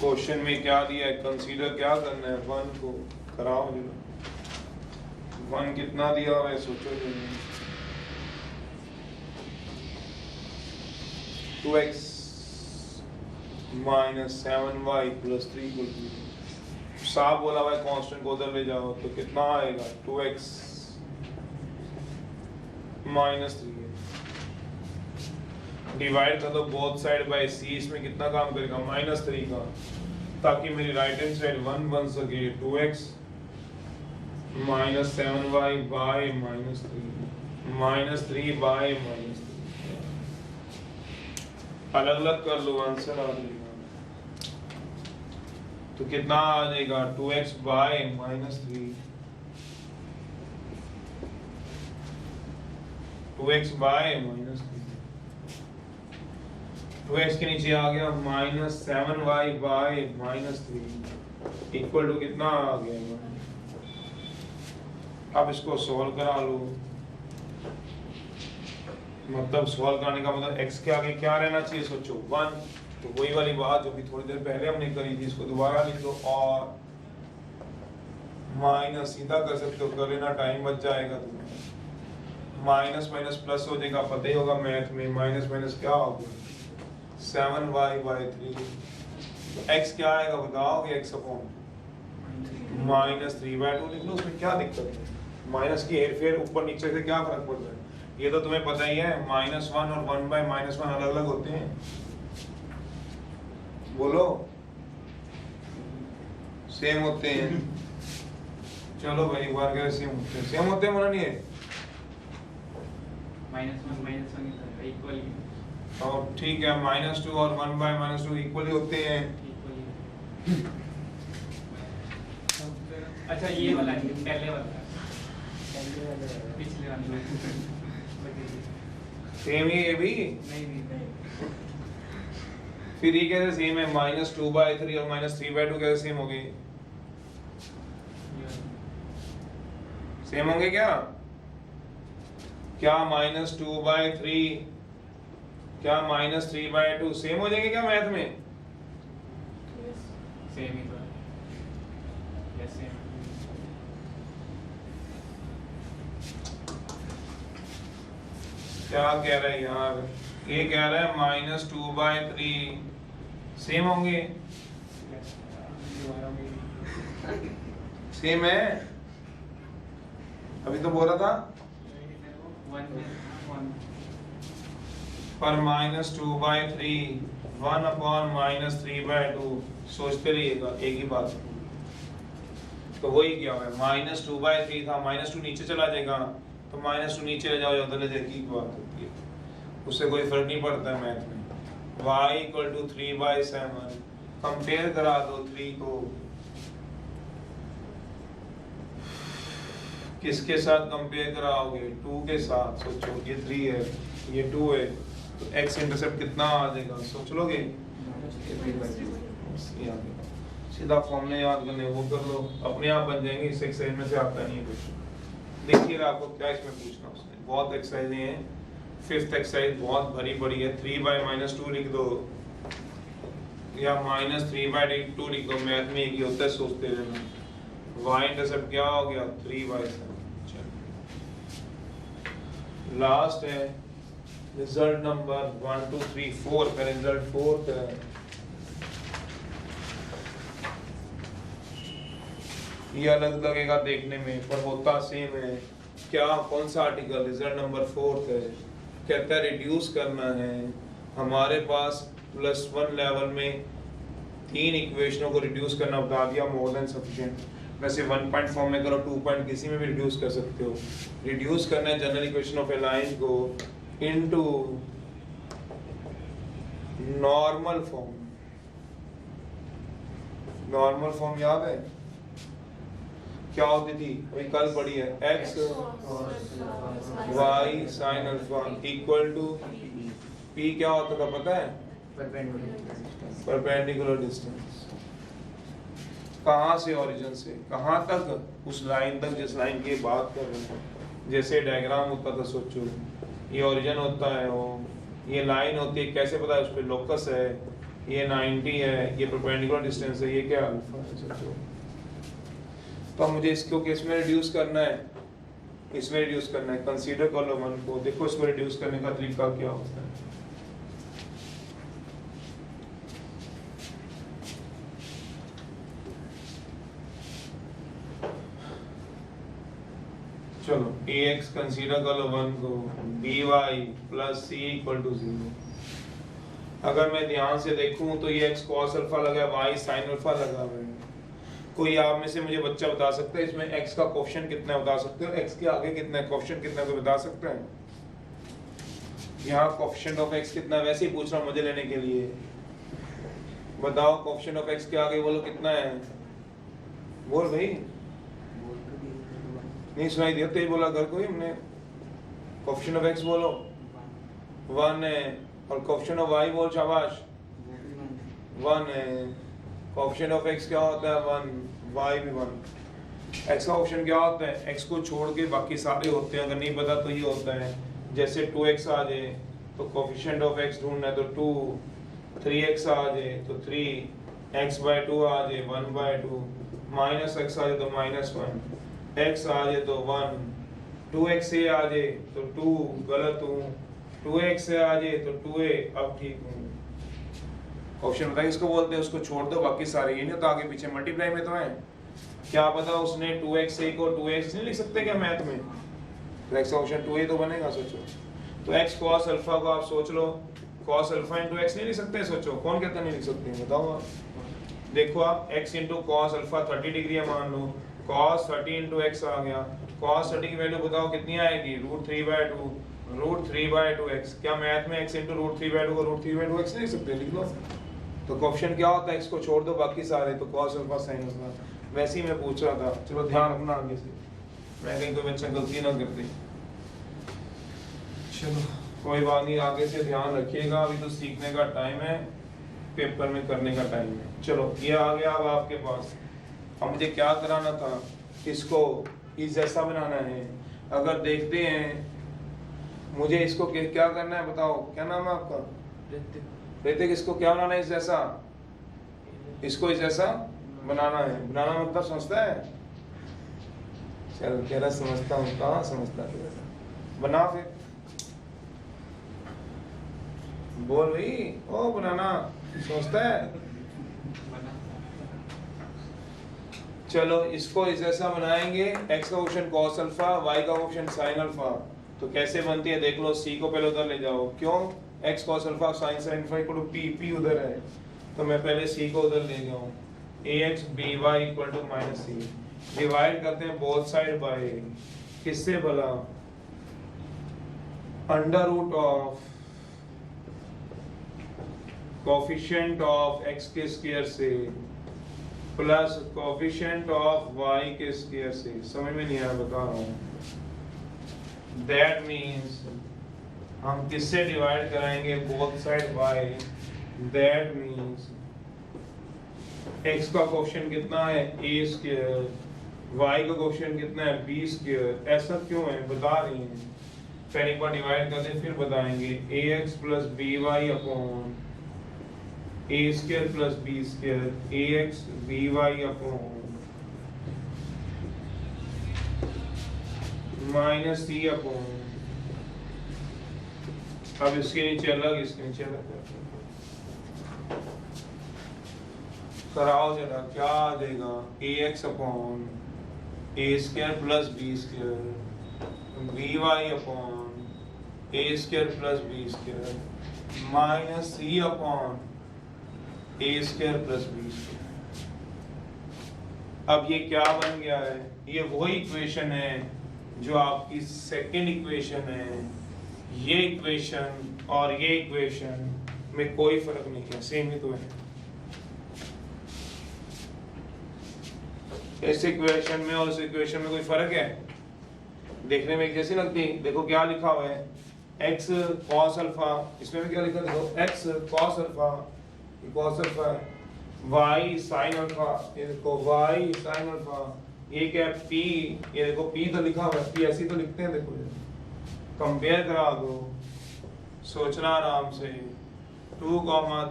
क्वेश्चन में क्या दिया है, कंसीडर क्या करना है, 1 को कराओ जरा। 1 कितना दिया हुआ है सोचो जरा। 2x minus 7y plus 3 equal to, साफ बोला हुआ है कांस्टेंट को उधर ले जाओ तो कितना आएगा, 2x माइनस 3 डिवाइड कर दो बोथ साइड बाय c, इसमें कितना काम करेगा -3 का, ताकि मेरी राइट हैंड साइड 1 बन सके। 2x minus 7y bye -3 bye -3 अलग अलग कर लो, आंसर आ जाएगा। तो कितना आ जाएगा, 2x bye -3, 2x bye -3, 2x के नीचे आ गया -7y बाय -3 इक्वल टू कितना आ गया। अब इसको सॉल्व करा लो, मतलब सॉल्व करने का मतलब x के आगे क्या रहना चाहिए सोचो, 1। तो वही वाली बात जो भी थोड़ी देर पहले हमने करी थी, इसको दोबारा लिख दो और माइनस सीधा कर सकते हो, कर लेना, टाइम बच जाएगा तुम्हें। माइनस माइनस प्लस हो जाएगा, पता ही होगा मैथ में, माइनस माइनस क्या होगा 7y बाय 3। तो x क्या आएगा बताओगे, x अपॉन -3/2 लिख लो, उसमें क्या दिक्कत है। माइनस की हेरफेर ऊपर नीचे से क्या फर्क पड़ रहा है, ये तो तुम्हें पता ही है। -1 और 1/-1 अलग अलग होते हैं, बोलो सेम होते हैं। चलो भाई एक बार कह सेम होते हैं, सेम होते हैं मना नहीं है। -1 इक्वल, और ठीक है -2 और 1/-2 इक्वली होते हैं। अच्छा ये वाला पहले वाला पिछले वाला सेम ही ये भी नहीं फिर ये कैसे सेम है, -2/3 और -3/2 कैसे सेम हो गए, सेम होंगे क्या -2/3 क्या -3/2 सेम हो जाएंगे क्या मैथ में, सेम ही तो यस सेम। क्या कह रहा है यार, ये कह रहा है -2/3 सेम होंगे, सेम है, अभी तो बोला था पर -2/3 1/-3/2 सोचते रहिएगा एक ही बात। तो वही क्या है, -2/3 था, -2 नीचे चला जाएगा, तो -2 नीचे ले जाओ या उधर ले जाए, की बात होती है, उससे कोई फर्क नहीं पड़ता है मैथ में। y = 3/7 कंपेयर करा दो 3 को, किसके साथ कंपेयर कराओगे? 2 के साथ। सोचो ये 3 है, ये 2 है, तो x इंटरसेप्ट कितना आ जाएगा? सोच लोगे? ये आ गया। सीधा फॉर्मूले याद करने वो कर लो, अपने आप बन जाएंगे। इस एक्सरसाइज में से आता नहीं है कुछ। देखिए आपको क्या इसमें पूछना उसने, बहुत एक्सरसाइजें हैं। 5th एक्सरसाइज बहुत भरी पड़ी है। 3/-2 लिख दो या -3/2 लिख दो। मैथ में एक ही होता है, सोचते रहना। y इंटरसेप्ट क्या हो गया? 3/7। लास्ट है रिजल्ट नंबर 1 2 3 4 का रिजल्ट 4 है। ये अलग लगेगा देखने में पर होता सेम है। क्या कौन सा आर्टिकल? रिजल्ट नंबर 4 है। कहता है रिड्यूस करना है। हमारे पास +1 लेवल में 3 इक्वेशनों को रिड्यूस करना बता दिया, मोर देन सफिशिएंट। वैसे 1 पॉइंट फॉर्म में करो, 2 पॉइंट किसी में भी रिड्यूस कर सकते हो। रिड्यूस करना है general equation of a line को into normal form. Normal form याद है क्या होती थी? अभी कल पढ़ी है। x y sin alpha equal to p क्या होता था पता है? Perpendicular distance. कहाँ से? ओरिजिन से कहाँ तक? उस लाइन तक जिस लाइन की बात कर रहे हैं। जैसे डायग्राम होता था, सोचो ये ओरिजिन होता है, वो ये लाइन होती है, कैसे पता है? उस पे लोकस है, ये 90 है, ये परपेंडिकुलर डिस्टेंस है, ये क्या अल्फा है। सोचो तो मुझे इसको किस में रिड्यूस करना है? इसमें रिड्यूस करना है। कंसीडर कर लो 1 को। देखो इसको रिड्यूस करने का तरीका क्या होता है। चलो ax कंसीडर कर लो 1 को, by plus c equal to 0। अगर मैं ध्यान से देखूं तो ये x cos अल्फा लगा है, y sin अल्फा लगा हुआ है। कोई आप में से मुझे बच्चा बता सकता है इसमें x का कोएफिशिएंट कितना है? बता सकते हो? x के आगे कितना है, कोएफिशिएंट कितना है, कोई बता सकता है? यहाँ कोएफिशिएंट ऑफ x कितना है? वैसे ही पूछ रहा हूँ मुझे लेने के लिए। बताओ कोएफिशिएंट ऑफ x के आगे बोलो कितना है? बोल भाई, नहीं सुनाई दिया? तेज बोला कर कोई। हमने कोएफिशिएंट ऑफ x बोलो 1 है, और कोएफिशिएंट ऑफ y बोल शाबाश 1 है। कोएफिशिएंट ऑफ x क्या होता है? 1, y भी 1। x का कोएफिशिएंट क्या होता है? x को छोड़ के बाकी सारे होते हैं। अगर नहीं पता तो ये होता है, जैसे 2x आ जाए तो कोएफिशिएंट ऑफ x ढूंढना है तो 2, 3x आ जाए तो 3, x/2 आ जाए 1/2, -x आ जाए तो -1, x आ जाए तो 1, 2x से आ जाए तो 2, गलत हूँ, 2x से आ जाए तो 2a, अब ठीक हूँ। ऑप्शन बताइए इसको बोलते हैं, उसको छोड़ दो बाकी सारे। ये नहीं तो आगे पीछे मल्टीप्लाई में तो है। क्या पता उसने 2x को 2x नहीं लिख सकते क्या मैथ में? तो x का ऑप्शन 2a तो बनेगा। सोचो तो x cos अल्फा को आप सोच लो, cos अल्फा into x नहीं लिख सकते? सोचो कौन कहता नहीं लिख सकते? बताओ आप। देखो आप x into cos alpha 30 degree है मान लो, cos 30 into x आ गया। cos 30 की वैल्यू बताओ कितनी आएगी? √3/2, √3/2x। क्या मैथ में x into √3/2 को √3/2x नहीं लिख सकते? लिख लो। तो कोएफिशिएंट क्या होता है? x को छोड़ दो बाकी सारे, तो cos अल्फा sin अल्फा। वैसे ही मैं पूछ रहा था। चलो ध्यान रखना आगे से, मैं कहीं कोई बच्चा गलती ना कर दे। चलो कोई बात नहीं, आगे से ध्यान रखिएगा। अभी तो सीखने का टाइम है, पेपर में करने का टाइम है। चलो ये आ गया अब आपके पास। अब मुझे क्या कराना था? इसको इस जैसा बनाना है। अगर देखते हैं मुझे इसको क्या करना है बताओ, क्या नाम है आपका? ऋतिक। इसको क्या बनाना है? इस जैसा। इसको इस जैसा बनाना है। बनाना मतलब समझता है? चल कह रहा समझता हूँ, कहाँ समझता है? बना फिर, बोल भाई। ओ बनाना समझता है? चलो इसको इस जैसा बनाएंगे। x का ऑप्शन cos अल्फा, y का ऑप्शन sin अल्फा। तो कैसे बनती है देख लो। c को पहले उधर ले जाओ। क्यों? x cos alpha sin alpha equal to p उधर है, तो मैं पहले c को उधर ले जाऊं। ax by equal to -c। Divide करते हैं बोथ साइड बाय किससे भला? Under root of coefficient of x के स्क्वायर से प्लस कोफिशिएंट ऑफ y के स्क्वायर से, समझ में नहीं आया बता रहा हूँ। दैट मीन्स हम किससे डिवाइड कराएंगे both side y, that means x का कोफिशिएंट कितना है a स्क्वायर, y का कोफिशिएंट कितना है b स्क्वायर। ऐसा क्यों है बता रही हैं, पहले एक बार डिवाइड कर दें फिर बताएंगे। ax plus by upon a square plus b square, ax by upon minus c upon, अब इसके नीचे अलग इसके नीचे अलग कराओ जरा, क्या आ जाएगा ax upon a square plus b square, by upon a square plus b square minus c upon a square plus b square. अब ये क्या बन गया है, ये वही इक्वेशन है जो आपकी सेकंड इक्वेशन है। ये इक्वेशन और ये इक्वेशन में कोई फर्क नहीं है, सेम ही तो है। इस इक्वेशन में और इस इक्वेशन में कोई फर्क है, देखने में एक जैसी लगती है। देखो क्या लिखा हुआ है, x cos अल्फा, इसमें भी क्या लिखा है देखो, x cos alpha cos alpha, y sin alpha, ये देखो y sin अल्फा, ये क्या है p, ये देखो p तो लिखा हुआ है, p ऐसे तो लिखते हैं। देखो कंपेयर करा दो, सोचना आराम से, 2,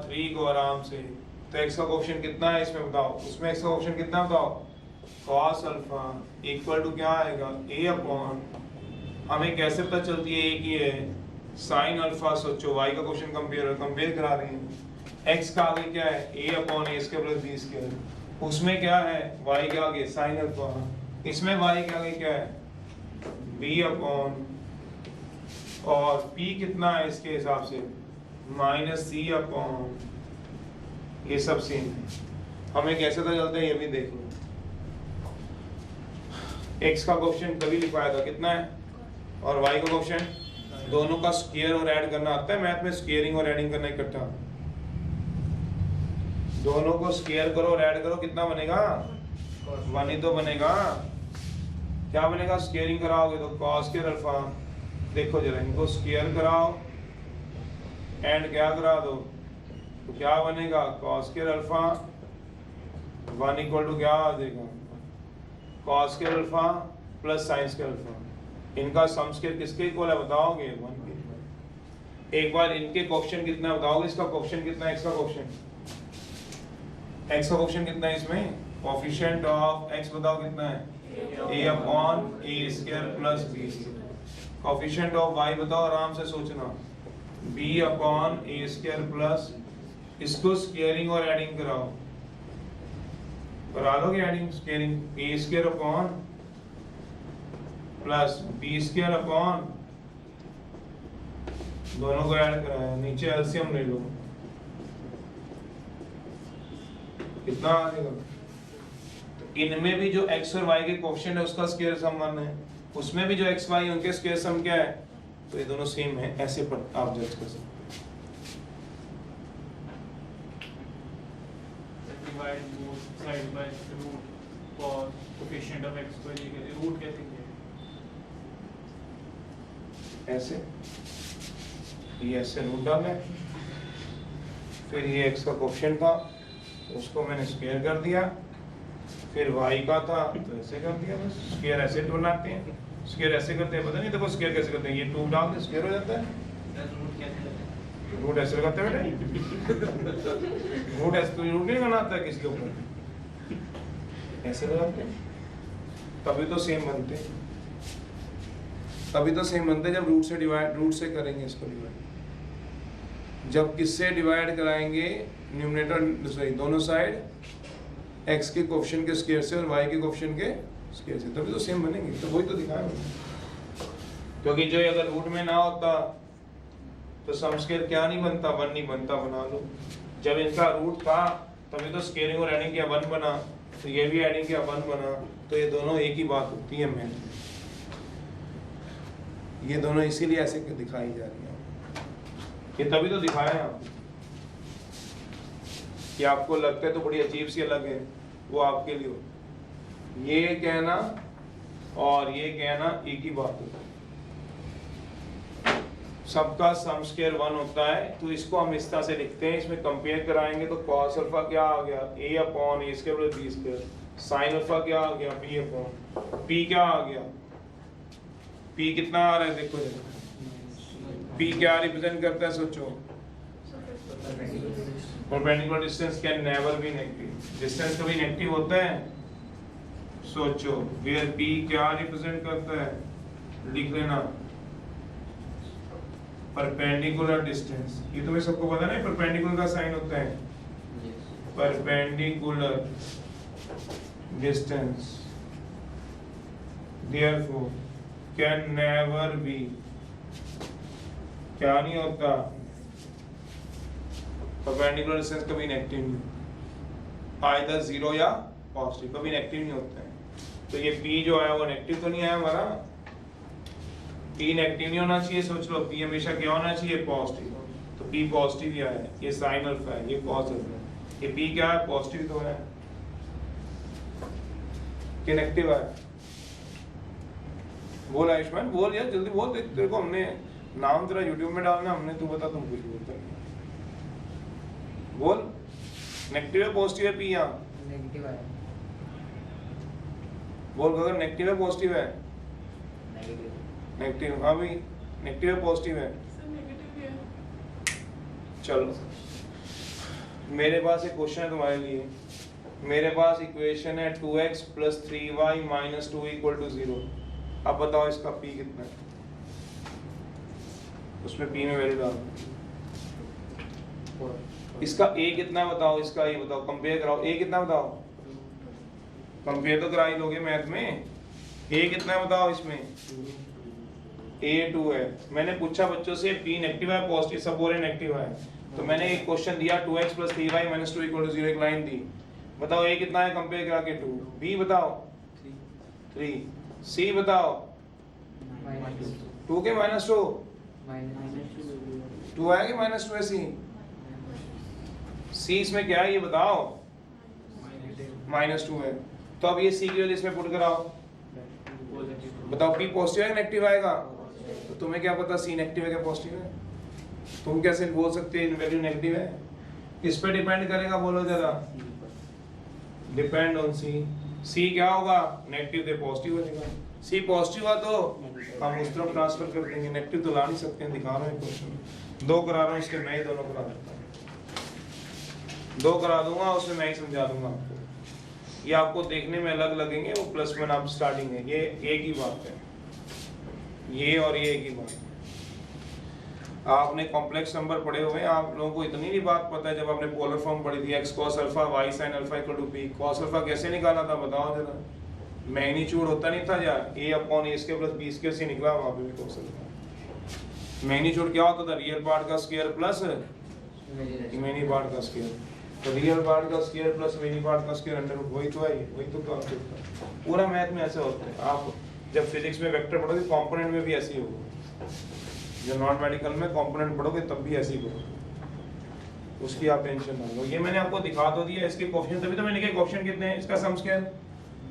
3 को आराम से। तो x का कोफिशिएंट कितना है इसमें बताओ, उसमें x का कोफिशिएंट कितना बताओ, cos अल्फा इक्वल टू क्या आएगा a अपॉन, हमें कैसे पता चलती है a की है sin अल्फा। सोचो y का क्वेश्चन कंपेयर करा रहे हैं, x का आगे क्या है a upon a square plus b square, उसमें क्या है y के आगे sin अल्फा, इसमें y के आगे क्या है b अपॉन, और p कितना है इसके हिसाब से माइनस c अपॉन, ये सब सेम है। हमें कैसे पता चलता है ये भी देख लो। x का कोफिशिएंट कभी लिखवाया था कितना है, और y का कोफिशिएंट, दोनों का स्क्वायर और ऐड करना आता है मैथ में, स्क्वायरिंग और ऐडिंग करना इकट्ठा। दोनों को स्क्वायर करो और ऐड करो, कितना बनेगा 1 ही तो बनेगा। क्या बनेगा, स्क्वायरिंग कराओगे तो cos स्क्वायर अल्फा, देखो जरा इनको स्क्वायर कराओ एंड क्या करा दो, तो क्या बनेगा cos square alpha 1 equal to क्या आ जाएगा cos square alpha plus sin square alpha. इनका सम स्क्वायर किसके इक्वल है बताओगे 1 के इक्वल। एक बार इनके कोफिशिएंट कितना है बताओगे, इसका कोफिशिएंट कितना है, x का कोफिशिएंट, x का कोफिशिएंट कितना है इसमें, कोफिशिएंट ऑफ x बताओ कितना है a upon a square plus b square. Coefficient of y बताओ आराम से सोचना, b upon a square plus, इसको स्क्वायरिंग और एडिंग कराओ, करा लोगे adding squaring, a square upon plus b square upon, दोनों को ऐड कराया, नीचे एलसीएम ले लो, कितना आ जाएगा। तो इनमें भी जो x और y के कोफिशिएंट है उसका स्क्वायर सम 1 है, उसमें भी जो x y उनके स्क्वायर सम क्या है, तो ये दोनों सेम है। ऐसे पर आप जज कर सकते divide both side by root for coefficient of x को ये कहते हैं root कैसे किया, ऐसे, ये ऐसे रूट डाला, फिर ये x का कोफिशिएंट था उसको मैंने स्क्वायर कर दिया, फिर y का था तो ऐसे कर दिया, बस स्क्वायर ऐसे बनाते हैं, स्क्वायर ऐसे करते हैं, पता नहीं देखो स्क्वायर कैसे करते हैं, ये 2 डाल दे स्क्वायर हो जाता है। root कैसे करते हैं, रूट ऐसे लगाते हैं बेटे, रूट ऐसे तो रूट नहीं बनाता है किसी के ऊपर, ऐसे लगाते हैं, तभी तो सेम बनते हैं, तभी तो सेम बनते हैं जब रूट से डिवाइड, रूट से करेंगे इसको डिवाइड। जब किससे डिवाइड कराएंगे, न्यूमरेटर सॉरी दोनों साइड x के कोफिशिएंट के स्क्वायर से और y के कोफिशिएंट के स्क्वायर से, तभी तो सेम बनेंगे। तो वही तो दिखाया मैंने, क्योंकि जो अगर रूट में ना होता तो सम स्क्वायर क्या नहीं बनता, 1 नहीं बनता, बना लो। जब इनका रूट था तभी तो स्क्वायरिंग और एडिंग किया 1 बना, तो ये भी एडिंग किया 1 बना, तो ये दोनों एक ही बात होती है मैथ में, ये दोनों इसीलिए ऐसे दिखाई जा रही है, ये तभी तो दिखाया है आपको, कि आपको लगता है तो बड़ी अजीब सी अलग है, वो आपके लिए हो। ये कहना और ये कहना एक ही बात है, सबका सम स्क्वायर 1 होता है। तो इसको हम इस तरह से लिखते हैं, इसमें कंपेयर कराएंगे तो cos अल्फा क्या आ गया a upon a square plus b square, sin alpha क्या आ गया b अपॉन p क्या आ गया, p कितना आ रहा है देखो जरा, p क्या रिप्रेजेंट करता है सोचो, perpendicular distance can never be negative, distance कभी नेगेटिव होता है, सोचो वेयर p क्या रिप्रेजेंट करता है, लिख लेना परपेंडिकुलर डिस्टेंस। ये तुम्हें सबको पता है, परपेंडिकुलर का साइन होता है perpendicular distance, therefore can never be, क्या नहीं होता, परपेंडिकुलर डिस्टेंस कभी नेगेटिव नहीं, आइदर जीरो या पॉजिटिव, कभी नेगेटिव नहीं होता है। तो ये p जो आया वो नेगेटिव तो नहीं आया हमारा, p नेगेटिव नहीं होना चाहिए, सोच लो p हमेशा क्या होना चाहिए, पॉजिटिव, तो p पॉजिटिव ही आया है, ये साइन अल्फा है, ये cos अल्फा है, ये p क्या है, पॉजिटिव तो है कि नेगेटिव है। बोल आयुष्मान, बोल यार जल्दी बोल, तेरे को हमने नाम तेरा यूट्यूब में डालना, हमने तू बता, तुम कुछ बोलता नहीं, बोल नेगेटिव है पॉजिटिव है p, यहाँ नेगेटिव है, बोल अगर नेगेटिव है पॉजिटिव है, नेगेटिव, नेगेटिव, हाँ भाई नेगेटिव है पॉजिटिव है, चलो मेरे पास एक क्वेश्चन है तुम्हारे लिए, मेरे पास इक्वेशन है 2x plus 3y minus 2 equal to 0, अब बताओ इसका p कितना है, उसमें p में वैल्यू डालो, इसका a कितना है बताओ, इसका ये बताओ, कंपेयर कराओ, a कितना बताओ, कंपेयर तो करा ही लोगे मैथ में, a कितना है बताओ, इसमें a 2 है, मैंने पूछा बच्चों से p नेगेटिव है पॉजिटिव, सब बोले नेगेटिव है, तो मैंने एक क्वेश्चन दिया 2x plus 3y minus 2 equal to 0, एक लाइन दी, बताओ a कितना है कंपेयर करा के 2, b बताओ 3, c बताओ 2 के माइनस 2, 2 है कि माइनस 2 है c, c इसमें क्या है ये बताओ, माइनस 2 है, तो अब ये c की वैल्यू इसमें पुट कराओ, बताओ p पॉजिटिव है नेगेटिव आएगा, तो तुम्हें क्या पता c नेगेटिव है क्या पॉजिटिव है, तुम कैसे बोल सकते हैं वैल्यू नेगेटिव है, किस पे डिपेंड करेगा बोलो जरा, डिपेंड ऑन c, c क्या होगा नेगेटिव से पॉजिटिव हो जाएगा, c पॉजिटिव हुआ तो हम उस तरफ ट्रांसफर कर देंगे, नेगेटिव तो ला नहीं सकते हैं, दिखा रहा हूं क्वेश्चन, दो करा रहा हूं, इसके मैं ही दोनों करा देता हूं, दो करा दूंगा उसमें मैं ही समझा दूंगा आपको, ये आपको देखने में अलग लगेंगे, वो प्लस वन आप स्टार्टिंग है, ये एक ही बात है, ये और ये एक ही बात है। आपने कॉम्प्लेक्स नंबर पढ़े हुए हैं, आप लोगों को इतनी भी बात पता है, जब आपने पोलर फॉर्म पढ़ी थी x cos alpha y sin alpha equal to p, cos alpha कैसे निकाला था बताओ जरा, मैग्नीट्यूड होता नहीं था यार, a upon a square plus b square से निकला, वहां पे भी cos अल्फा, मैग्नीट्यूड क्या होता था, रियल पार्ट का स्क्वायर प्लस इमेजिनरी पार्ट का स्क्वायर, तो रियल पार्ट का स्क्वायर प्लस इमेजिनरी पार्ट का स्क्वायर अंडर रूट, वही तो है, वही तो कॉन्सेप्ट है, पूरा मैथ में ऐसे होता है, आप जब फिजिक्स में वेक्टर पढ़ोगे कंपोनेंट में भी ऐसे ही होगा, जब नॉन मेडिकल में कंपोनेंट पढ़ोगे तब भी ऐसे ही पढ़ोगे, उसकी आप टेंशन ना लो, ये मैंने आपको दिखा तो दिया, इसके कोएफिशिएंट, तभी तो मैंने कहा कोएफिशिएंट कितने हैं, इसका सम स्क्वायर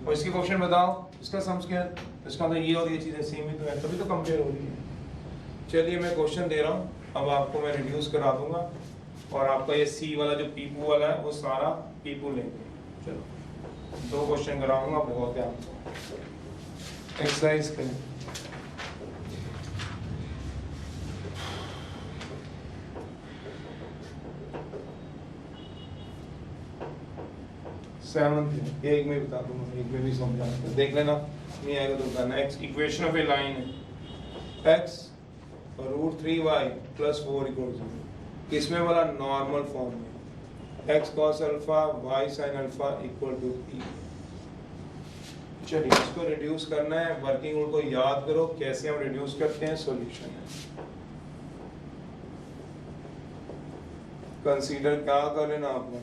और इसके कोएफिशिएंट बताओ, इसका सम स्क्वायर, इसका मतलब ये और ये चीजें सेम ही तो है, तभी तो कंपेयर हो रही है। चलिए मैं क्वेश्चन दे रहा हूँ, अब आपको मैं रिड्यूस करा दूंगा, और आपका ये सी वाला जो पीपू वाला है वो सारा पीपू लेंगे, चलो दो क्वेश्चन कराऊंगा, बहुत है आपको, एक्सरसाइज करें। सेवंथ एक में बता दूंगा, एक में भी समझा देख लेना, नहीं आएगा तो बताना। X equation of a line है x root 3y plus 4 equal to 0, इसमें वाला नॉर्मल फॉर्म है x cos alpha y sin alpha equal to p। चलिए इसको रिड्यूस करना है, वर्किंग रूल को याद करो, कैसे हम रिड्यूस करते हैं, सॉल्यूशन है, कंसीडर क्या कर लेना आपने,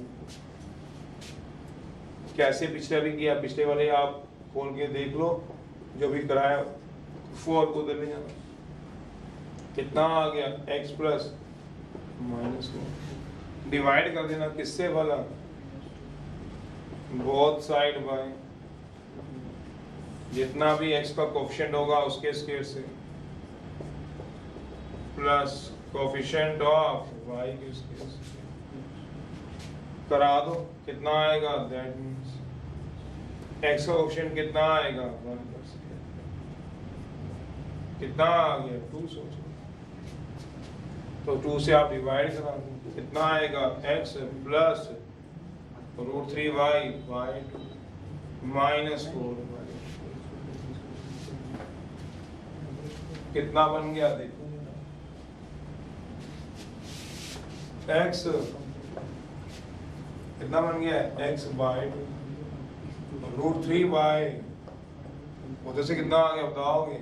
कैसे पिछले भी किया, पिछले वाले आप खोल के देख लो, जो भी कराया 4 को उधर ले जाना, कितना आ गया x प्लस माइनस 1, डिवाइड कर देना किससे वाला, बोथ साइड बाय जितना भी x का कोफिशिएंट होगा उसके स्क्वायर से प्लस कोफिशिएंट ऑफ y के स्क्वायर से करा दो कितना आएगा दैट मींस x का कोफिशिएंट कितना आएगा 1 कितना आ गया 2 सोचो तो 2 से आप डिवाइड करा दो कितना आएगा x plus √3y bye 2 minus 4 कितना बन गया देखो x कितना बन गया x बाय √3y उधर से कितना आ गया बताओगे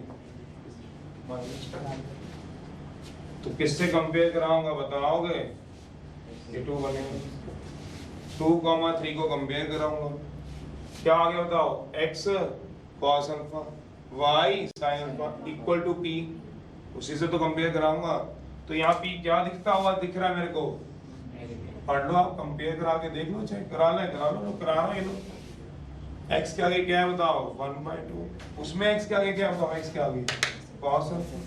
तो किससे कंपेयर कराऊंगा बताओगे ये 2 बनेगा 2,3 को कंपेयर कराऊंगा क्या आ गया बताओ x cos alpha y sin alpha equal to p उसी से तो कंपेयर कराऊंगा तो यहाँ p क्या दिखता हुआ दिख रहा है मेरे को पढ़ लो आप कंपेयर करा के देख लो चेक करा लो करा रहे लो x के आगे क्या है बताओ 1/2 उसमें x के आगे क्या है बताओ x के आगे cos अल्फा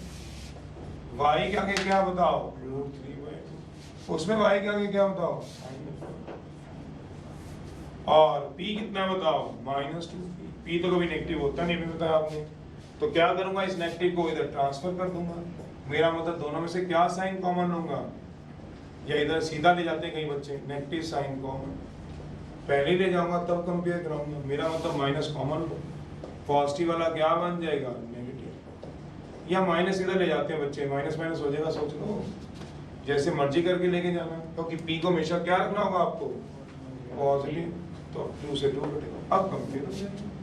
y के आगे क्या बताओ √3/2 उसमें y के आगे क्या बताओ sin अल्फा और p कितना बताओ -2p p तो कभी नेगेटिव होता नहीं भी बताया आपने तो क्या करूंगा इस नेगेटिव को इधर ट्रांसफर कर दूंगा मेरा मतलब दोनों में से क्या साइन कॉमन होगा या इधर सीधा ले जाते हैं कई बच्चे नेगेटिव साइन कॉमन पहले ही ले जाऊंगा तब कंपेयर कराऊंगा मेरा मतलब माइनस कॉमन लो पॉजिटिव वाला क्या बन जाएगा नेगेटिव या माइनस इधर ले जाते हैं बच्चे माइनस माइनस हो जाएगा सोच लो जैसे मर्जी करके लेके जाना क्योंकि p को हमेशा क्या रखना होगा आपको पॉजिटिव तो 2 से 2 कटेगा अब कंपेयर हो जाएगा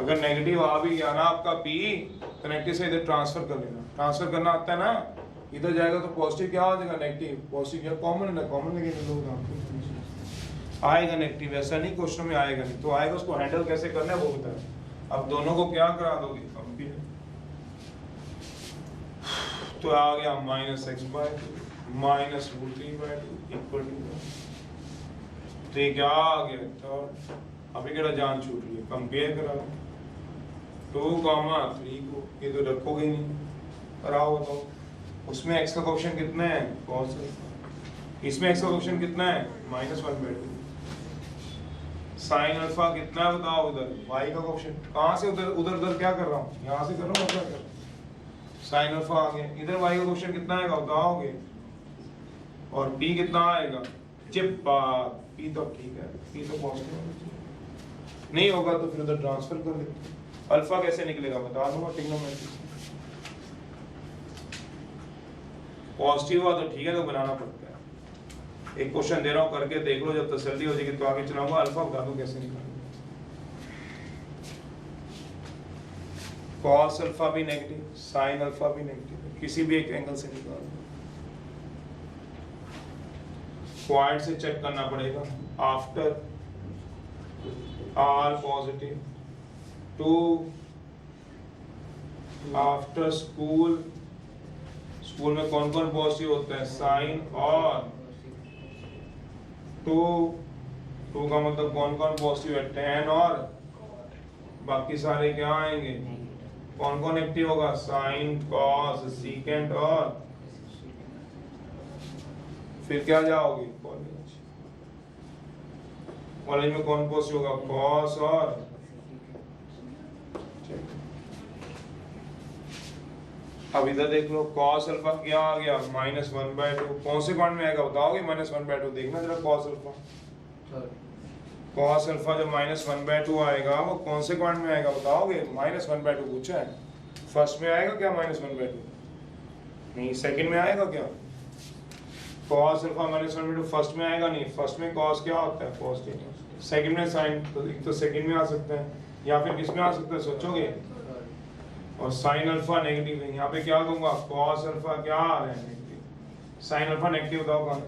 अगर नेगेटिव आ भी गया ना आपका p तो नेगेटिव से इधर ट्रांसफर कर लेना ट्रांसफर करना आता है ना इधर जाएगा तो पॉजिटिव क्या हो जाएगा नेगेटिव पॉजिटिव या कॉमन है ना कॉमन लेके लोग आएगा नेगेटिव ऐसा नहीं क्वेश्चन में आएगा नहीं तो आएगा उसको हैंडल कैसे करना है वो बताएं अब दोनों को क्या करा दोगे कंपेयर तो आ गया -x/2 -√3/2 इक्वल टू तो ये क्या आ गया तो अभी केड़ा जान छूट रही है कंपेयर करा 2,3 को ये तो रखोगे नहीं कराओ तो उसमें x का कोएफिशिएंट कितना है cos इसमें x का कोएफिशिएंट कितना है -1/2 sin अल्फा कितना है बताओ उधर y का कोएफिशिएंट कहां से उधर उधर उधर क्या कर रहा हूं यहां से कर रहा हूं क्या कर रहा हूं sin अल्फा आ गया इधर y का कोएफिशिएंट कितना आएगा बताओगे और p कितना आएगा चिप p तो ठीक है p तो पॉजिटिव नहीं होगा तो फिर उधर ट्रांसफर कर लेते अल्फा कैसे निकलेगा बता दूंगा ट्रिग्नोमेट्री पॉजिटिव हुआ तो ठीक है तो बनाना पड़ता है एक क्वेश्चन दे रहा हूं करके देख लो जब तसल्ली हो जाएगी तो आगे चलाऊंगा अल्फा बता दो कैसे निकालना cos अल्फा भी नेगेटिव sin अल्फा भी नेगेटिव किसी भी एक एंगल से निकाल दो क्वाड से चेक करना पड़ेगा after are positive to after school में कौन कौन पॉजिटिव होता है साइन और टू का मतलब कौन कौन पॉजिटिव है tan और बाकी सारे क्या आएंगे कौन कौन एक्टिव होगा साइन कॉस सीकेंट और फिर क्या जाओगे कॉलेज में कौन पॉजिटिव होगा कॉस और अब इधर देख लो cos अल्फा क्या आ गया -1/2 कौन से क्वांट में आएगा बताओगे -1/2 देखना जरा cos अल्फा जब -1/2 आएगा वो कौन से क्वांट में आएगा बताओगे -1/2 पूछा है फर्स्ट में आएगा क्या -1/2 नहीं सेकंड में आएगा क्या cos अल्फा -1/2 फर्स्ट में आएगा नहीं फर्स्ट में cos क्या होता है पॉजिटिव सेकंड में sin तो सेकंड में आ सकता है या फिर किस में आ सकता है सोचोगे और sin अल्फा नेगेटिव है यहाँ पे क्या दूंगा cos अल्फा क्या आ रहा है नेगेटिव sin अल्फा नेगेटिव बताओ कहाँ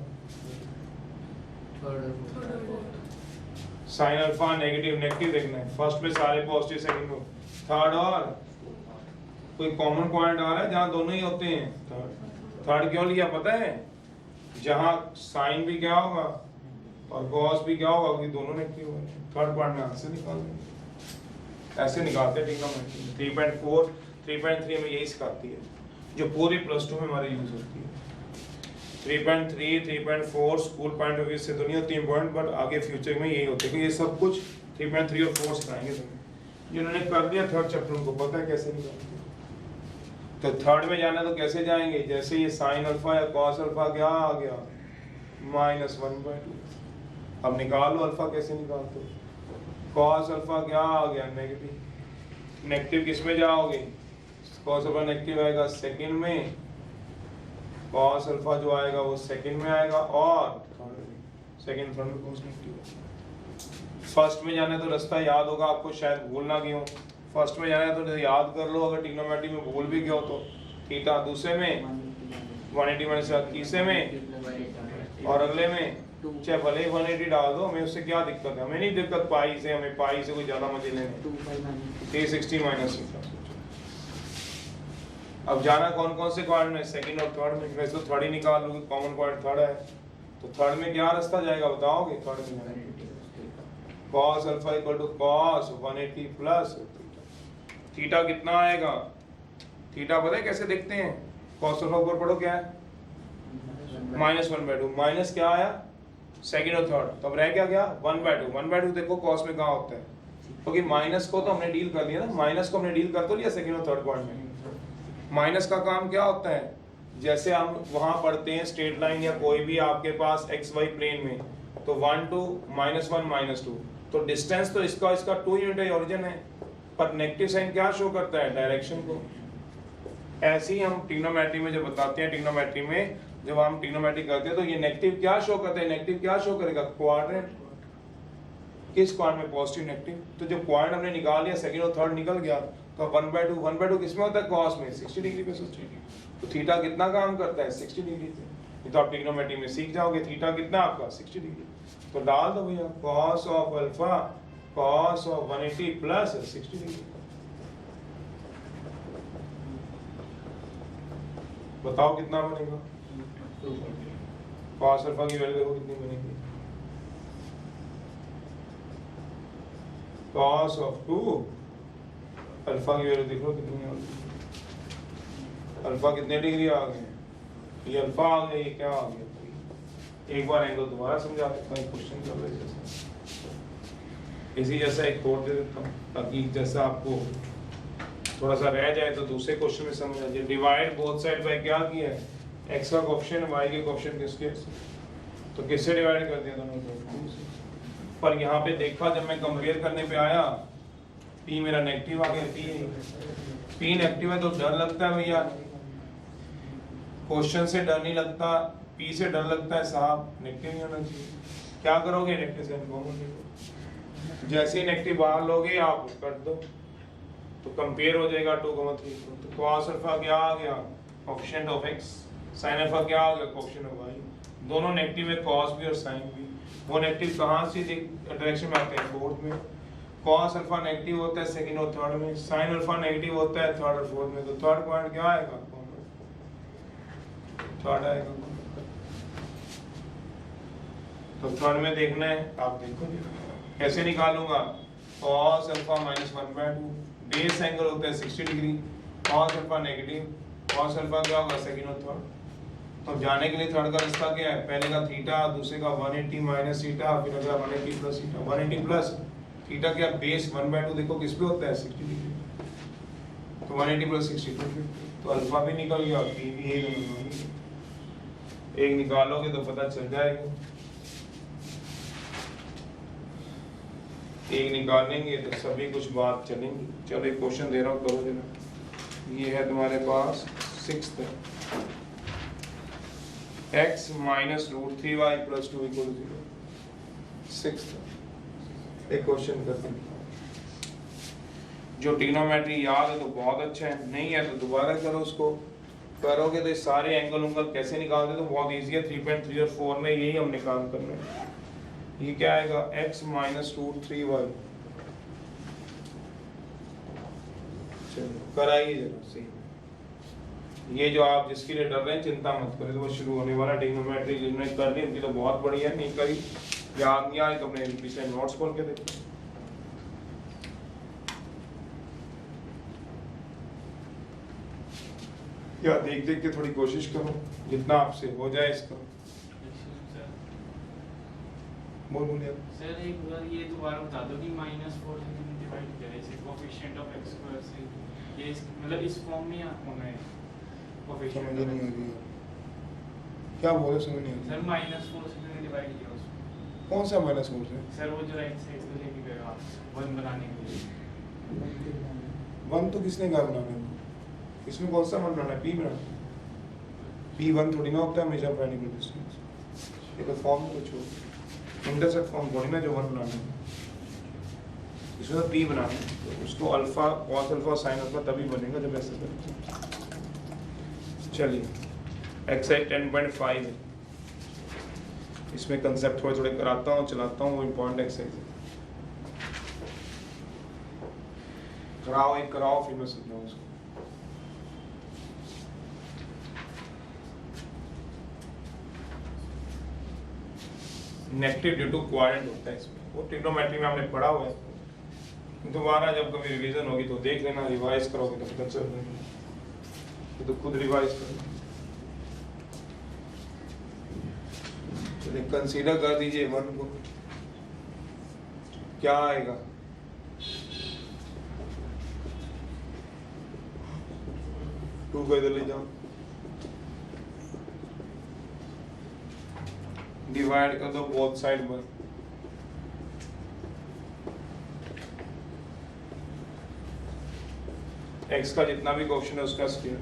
sin अल्फा नेगेटिव देखना है फर्स्ट में सारे पॉजिटिव सेकंड में थर्ड और कोई कॉमन पॉइंट आ रहा है जहाँ दोनों ही होते हैं थर्ड क्यों लिया पता है जहाँ sin भी क्या होगा और cos भी क्या होगा, क्योंकि दोनों नेगेटिव हो रहे हैं। थर्ड पार्ट में ऐसे निकाल देंगे, ऐसे निकालते हैं ट्रिग्नोमेट्री में। 3.4 3.3 में यही सिखाती है, जो पूरी +2 में हमारे यूज होती है। 3.3 3.4 स्कूल पॉइंट ऑफ व्यू से तो नहीं होती इंपॉर्टेंट, बट आगे फ्यूचर में यही होते हैं। ये सब कुछ 3.3 और 4 सिखाएंगे तुम्हें। जिन्होंने कर दिया थर्ड चैप्टर उनको पता है कैसे निकालते हैं। तो थर्ड में जाना तो कैसे जाएंगे, जैसे ये साइन अल्फा या कॉस अल्फा क्या आ गया, -1/2। अब निकाल लो अल्फा कैसे निकालते हो। कॉस अल्फा क्या आ गया, नेगेटिव। नेगेटिव किस में जाओगे, कॉस अल्फा नेगेटिव आएगा सेकंड में, कॉस अल्फा जो आएगा वो सेकंड में आएगा, और थर्ड में, सेकंड थर्ड में कॉस नेगेटिव। फर्स्ट में जाना तो रास्ता याद होगा आपको, शायद भूल ना गए हो। फर्स्ट में जाना है तो याद कर लो, अगर ट्रिग्नोमेट्री में भूल भी गए हो तो। थीटा दूसरे में 180 तीसरे में, और अगले में चाहे भले ही 180 डाल दो, हमें उससे क्या दिक्कत है, हमें नहीं दिक्कत पाई से, हमें पाई से कोई ज्यादा मजे लेने। 360 माइनस थीटा। अब जाना कौन कौन से क्वाड्रेंट में, सेकंड और थर्ड में। वैसे तो थर्ड ही निकाल लो, कॉमन पॉइंट थर्ड है, तो थर्ड में क्या रास्ता जाएगा बताओगे। थर्ड में cos alpha equal to cos 180 प्लस थीटा कितना आएगा। थीटा पता है कैसे देखते हैं, cos अल्फा ऊपर पढ़ो क्या है, -1/2। माइनस क्या आया, सेकंड और थर्ड, तब रह क्या गया 1/2। 1/2 देखो cos में कहाँ होता है, क्योंकि माइनस को तो हमने डील कर लिया ना, माइनस को हमने डील कर तो लिया सेकंड और थर्ड पॉइंट में। माइनस का काम क्या होता है, जैसे हम वहां पढ़ते हैं स्ट्रेट लाइन या कोई भी आपके पास XY प्लेन में, तो 1 2 -1 -2, तो डिस्टेंस तो इसका 2 यूनिट है, ओरिजिन है, पर नेगेटिव साइन क्या शो करता है, डायरेक्शन को। ऐसे ही हम ट्रिग्नोमेट्री में जब बताते हैं, ट्रिग्नोमेट्री में जब हम ट्रिग्नोमेट्री करते हैं तो ये नेगेटिव क्या शो करता है, नेगेटिव क्या शो करेगा, क्वाड्रेंट। किस क्वाड्रेंट में, पॉजिटिव नेगेटिव। तो जब क्वाड्रेंट हमने निकाल लिया, सेकंड और थर्ड निकल गया, तो 1/2 किसमें होता है, cos में 60 डिग्री पे सोचिए। तो थीटा कितना काम करता है, 60 डिग्री पे। तो आप ट्रिग्नोमेट्री में सीख जाओगे, थीटा कितना आपका 60 डिग्री। तो डाल दो भैया cos of alpha cos of 180 plus 60 degree. बताओ कितना बनेगा, cos अल्फा की वैल्यू देखो कितनी बनेगी, cos ऑफ 2 अल्फा की वैल्यू देखो कितनी आ गई। अल्फा कितने डिग्री आ गए, ये अल्फा आ गया, ये क्या आ गया। एक बार एंगल दोबारा समझा देता हूँ, क्वेश्चन कर रहे जैसा इसी जैसा एक कोड दे देता हूँ, ताकि जैसा आपको थोड़ा सा रह जाए तो दूसरे क्वेश्चन में समझ आ जाए। डिवाइड बोथ साइड बाय क्या किया है, x का कोएफिशिएंट y के कोएफिशिएंट किसके, तो किससे डिवाइड कर दिया दोनों को। पर यहाँ पे देखा जब मैं कंपेयर करने पे आया, p मेरा नेगेटिव आ गया, p नेगेटिव है तो डर लगता है भैया, क्वेश्चन से डर नहीं लगता, p से डर लगता है साहब, नेगेटिव नहीं होना चाहिए। क्या करोगे, नेगेटिव से कॉमन लो, जैसे ही नेगेटिव बाहर लोगे आप कर दो तो कंपेयर हो जाएगा 2,3। तो cos अल्फा क्या आ गया, coefficient of x, sin alpha क्या आ गया, कोएफिशिएंट ऑफ y। दोनों नेगेटिव है, cos भी और sin भी। वो नेगेटिव कहाँ से डायरेक्शन में आते हैं, फोर्थ में। cos अल्फा नेगेटिव होता है सेकंड और थर्ड में, sin अल्फा नेगेटिव होता है थर्ड और फोर्थ में। तो थर्ड पॉइंट क्या आएगा, थर्ड आएगा। तो थर्ड में देखना है, आप देखो कैसे निकालूंगा, cos अल्फा -1/2, बेस एंगल होता है 60 degree, cos alpha negative, cos alpha क्या होगा, सेकंड और थर्ड। तो जाने के लिए थर्ड का रास्ता क्या है, पहले का थीटा, दूसरे का 180 माइनस थीटा, फिर अगला 180 प्लस थीटा। 180 प्लस थीटा क्या, बेस 1/2 देखो किस पे होता है, 60 डिग्री। तो 180 प्लस 60 तो अल्फा भी निकल गया, p भी एक निकालोगे तो पता चल जाएगा। एक निकालेंगे तो सभी कुछ बात चलेंगी। चलो एक क्वेश्चन दे रहा हूँ, करो जरा। ये है तुम्हारे पास 6th x minus √3y plus 2 equal 0। 6th एक क्वेश्चन करते हैं। जो ट्रिग्नोमेट्री याद है तो बहुत अच्छा है, नहीं है तो दोबारा करो उसको। करोगे तो सारे एंगल उंगल कैसे निकालते तो बहुत इजी है। 3.3 और 4 में यही हमने काम करना है। ये क्या आएगा, x माइनस √3y। चलो कराइए जरा सही। ये जो आप जिसके लिए डर रहे हैं चिंता मत करें, तो वो शुरू होने वाला ट्रिग्नोमेट्री जिन्होंने कर ली उनकी तो बहुत बढ़िया, नहीं करी याद नहीं आई तो अपने पीछे नोट्स खोल के देखो। या देख देख के थोड़ी कोशिश करो जितना आपसे हो जाए इसका। बोलिए सर एक बार ये दोबारा बता दो कि -4 से डिवाइड किया है इसे कोएफिशिएंट ऑफ x स्क्वायर से, ये मतलब इस फॉर्म में होना है कोएफिशिएंट। समझ नहीं आ रही क्या बोले, समझ नहीं आ सर रही। -4 से डिवाइड किया उसको। कौन सा -4 से? सर वो जो राइट साइड से लेके गए आप 1 बनाने के लिए। 1 तो किसने कहा बनाने को? इसमें कौन सा 1 बनाना है? p बनाना है। p1 थोड़ी ना होता है हमेशा ट्रायंगल डिस्टेंस, ये तो फॉर्म तो छोड़, इंटरसेक्ट फॉर्म थोड़ी ना जो 1 बनाना है। इसमें तो p बनाना है, तो उसको alpha cos alpha sin alpha तभी बनेगा जब ऐसे करें। चलिए एक्सरसाइज 10.5 है, इसमें कंसेप्ट थोड़े थोड़े कराता हूँ, चलाता हूँ, वो इम्पोर्टेंट एक्सरसाइज है। कराओ एक कराओ फिर मैं समझाऊँ उसको। नेगेटिव ड्यू टू क्वाड्रेंट होता है इसमें, वो ट्रिग्नोमेट्री में हमने पढ़ा हुआ है। दोबारा जब कभी रिवीजन होगी तो देख लेना, रिवाइज करोगे तो पता चल जाएगा, तो खुद रिवाइज करो। चलिए कंसीडर कर दीजिए 1 को, क्या आएगा? टू को इधर ले जाओ, डिवाइड कर दो बोथ साइड पर। x का जितना भी क्वेश्चन है उसका स्क्वायर।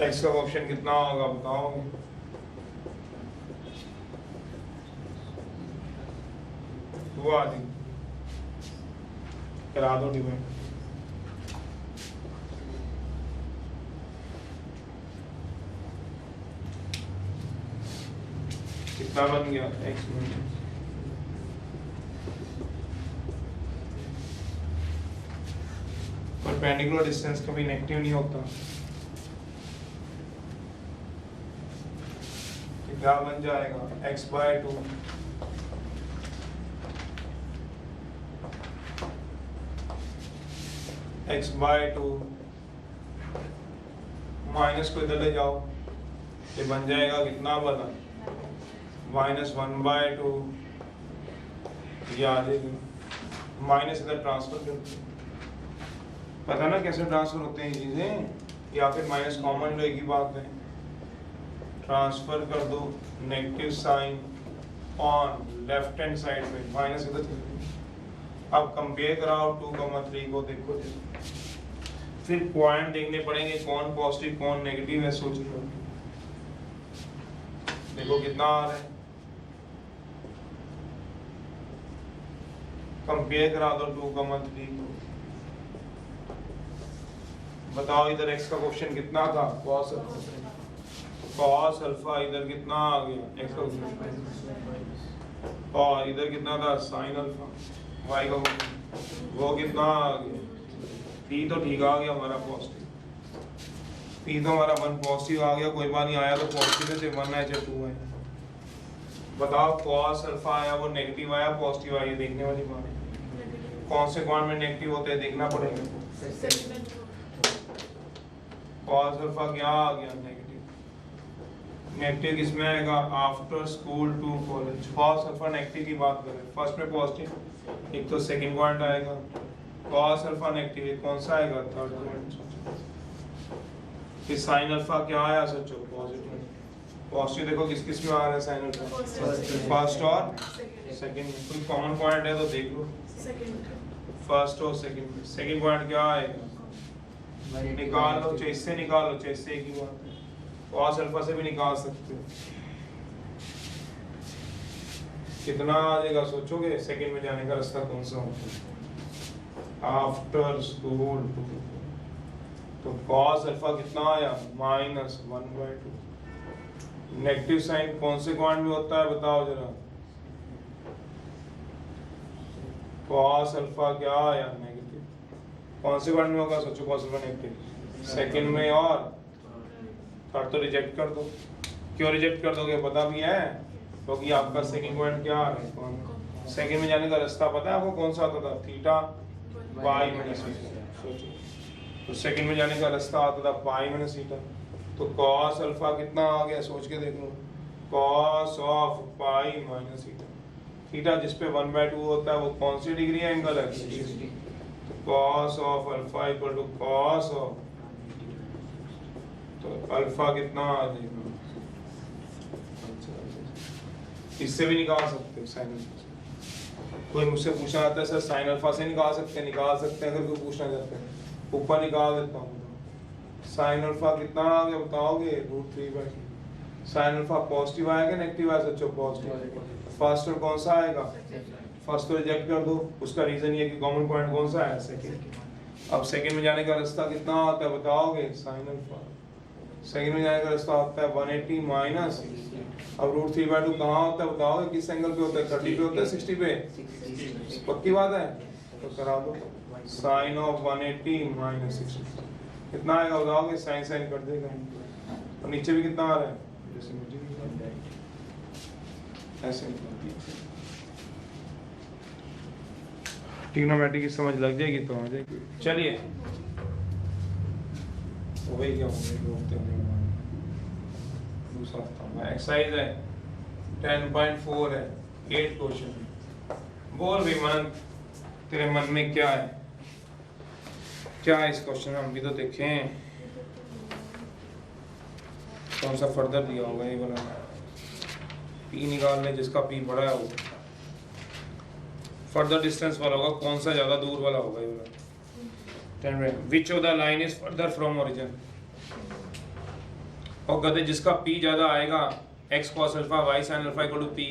x का क्वेश्चन कितना होगा बताओ? हुआ नहीं, करा दो डिवाइड। कितना बन गया? x में परपेंडिकुलर डिस्टेंस कभी नेगेटिव नहीं होता। क्या बन जाएगा? x/2 x/2 माइनस को इधर ले जाओ, ये बन जाएगा कितना बना? -1/2। ये आ जाएगा, माइनस इधर ट्रांसफर करते हैं, पता ना कैसे ट्रांसफर होते हैं ये चीजें, या फिर माइनस कॉमन लो, एक ही बात है। ट्रांसफर कर दो negative sign on left hand side पे, माइनस इधर चले गए। अब कंपेयर कराओ 2,3 को, देखो फिर पॉइंट देखने पड़ेंगे कौन पॉजिटिव कौन नेगेटिव है, सोच लो। देखो कितना आ रहा है, कंपेयर करा दो 2,3 को। बताओ इधर x का क्वेश्चन कितना था? cos अल्फा इधर कितना आ गया? x का क्वेश्चन, और इधर कितना था? sin alpha. y का क्वेश्चन वो कितना आ गया? p तो ठीक आ गया हमारा पॉजिटिव, p तो हमारा 1 पॉजिटिव आ गया, कोई बात नहीं, आया तो पॉजिटिव से 1 है चाहे 2 है। बताओ cos अल्फा आया वो नेगेटिव आया पॉजिटिव आया, देखने वाली बात है। कौन से क्वांट में नेगेटिव होते हैं देखना पड़ेगा। cos अल्फा क्या आ गया? नेगेटिव। नेगेटिव किसमें आएगा? After school to college. cos alpha negative की बात करें, फर्स्ट में पॉजिटिव, एक तो सेकंड पॉइंट आएगा cos अल्फा नेगेटिव, कौन सा आएगा? Third point. फिर sin अल्फा क्या आया? सोचो पॉजिटिव। पॉजिटिव देखो किस किस में आ रहा है sin अल्फा? फर्स्ट और सेकंड। कोई कॉमन पॉइंट है तो देख लो, फर्स्ट और सेकंड। सेकंड पॉइंट क्या आएगा? निकाल लो, चाहे इससे निकाल लो, चाहे इससे, एक ही बात है। cos अल्फा से भी निकाल सकते हो। कितना आ जाएगा सोचोगे? सेकंड में जाने का रास्ता कौन सा होता है? आफ्टर स्कूल टू, तो cos अल्फा कितना आया? -1/2। नेगेटिव साइन कौन से क्वांट में होता है बताओ जरा? cos अल्फा क्या आया? नेगेटिव। कौन से क्वाड्रेंट में होगा? सोचो कॉस अल्फा नेगेटिव, सेकंड में और थर्ड तो रिजेक्ट कर दो। क्यों रिजेक्ट कर दोगे पता भी है, क्योंकि आपका सेकंड क्वाड्रेंट क्या है, सेकंड में जाने का रास्ता पता है आपको कौन सा आता था? Theta pi minus theta. सोचो तो सेकंड में जाने का रास्ता आता था पाई माइनस थीटा, तो कॉस अल्फा कितना आ गया सोच के देख लो, cos of pi minus theta. Theta जिस पे 1/2 होता है वो कौन सी डिग्री एंगल है? 60। तो cos of alpha equal to cos of, तो अल्फा कितना आ जाएगा? इससे भी निकाल सकते हो साइन अल्फा। कोई मुझसे पूछना आता है सर साइन अल्फा से निकाल सकते हैं अगर कोई पूछना चाहते हैं, ऊपर निकाल देता हूँ। साइन अल्फा कितना आ गया बताओगे? √3/2। साइन अल्फा पॉजिटिव आएगा नेगेटिव आएगा? सोचो पॉजिटिव। फर्स्ट और कौन सा आएगा? फर्स्ट को रिजेक्ट कर दो, उसका रीजन ये कि कॉमन पॉइंट कौन सा है? सेकंड। अब सेकंड में जाने का रास्ता कितना आता है बताओगे? Sine alpha. सेकंड में जाने का रास्ता आता है 180 माइनस, अब √3/2 कहाँ होता है बताओगे? किस एंगल पे होता है? 30 पे होता है 60 पे? पक्की बात है, तो करा दो। साइन ऑफ 180 माइनस 60 कितना आएगा बताओगे? साइन साइन कर देगा, और नीचे भी कितना आ रहा है? जैसे मुझे ऐसे ट्रिग्नोमेट्री की समझ लग जाएगी तो आ जाएगी। चलिए वही क्या दूसरा एक्सरसाइज है 10.4 है, 8 क्वेश्चन। बोल भी मन, तेरे मन में क्या है? क्या है इस क्वेश्चन में? हम भी तो देखें कौन सा फर्दर दिया होगा। ये वाला पी निकाल ले, जिसका पी बड़ा है वो फर्दर डिस्टेंस वाला होगा, कौन सा ज्यादा दूर वाला होगा ये वाला। Which of the line is further from origin, और कहते जिसका पी ज्यादा आएगा x cos alpha y sin alpha equal to p,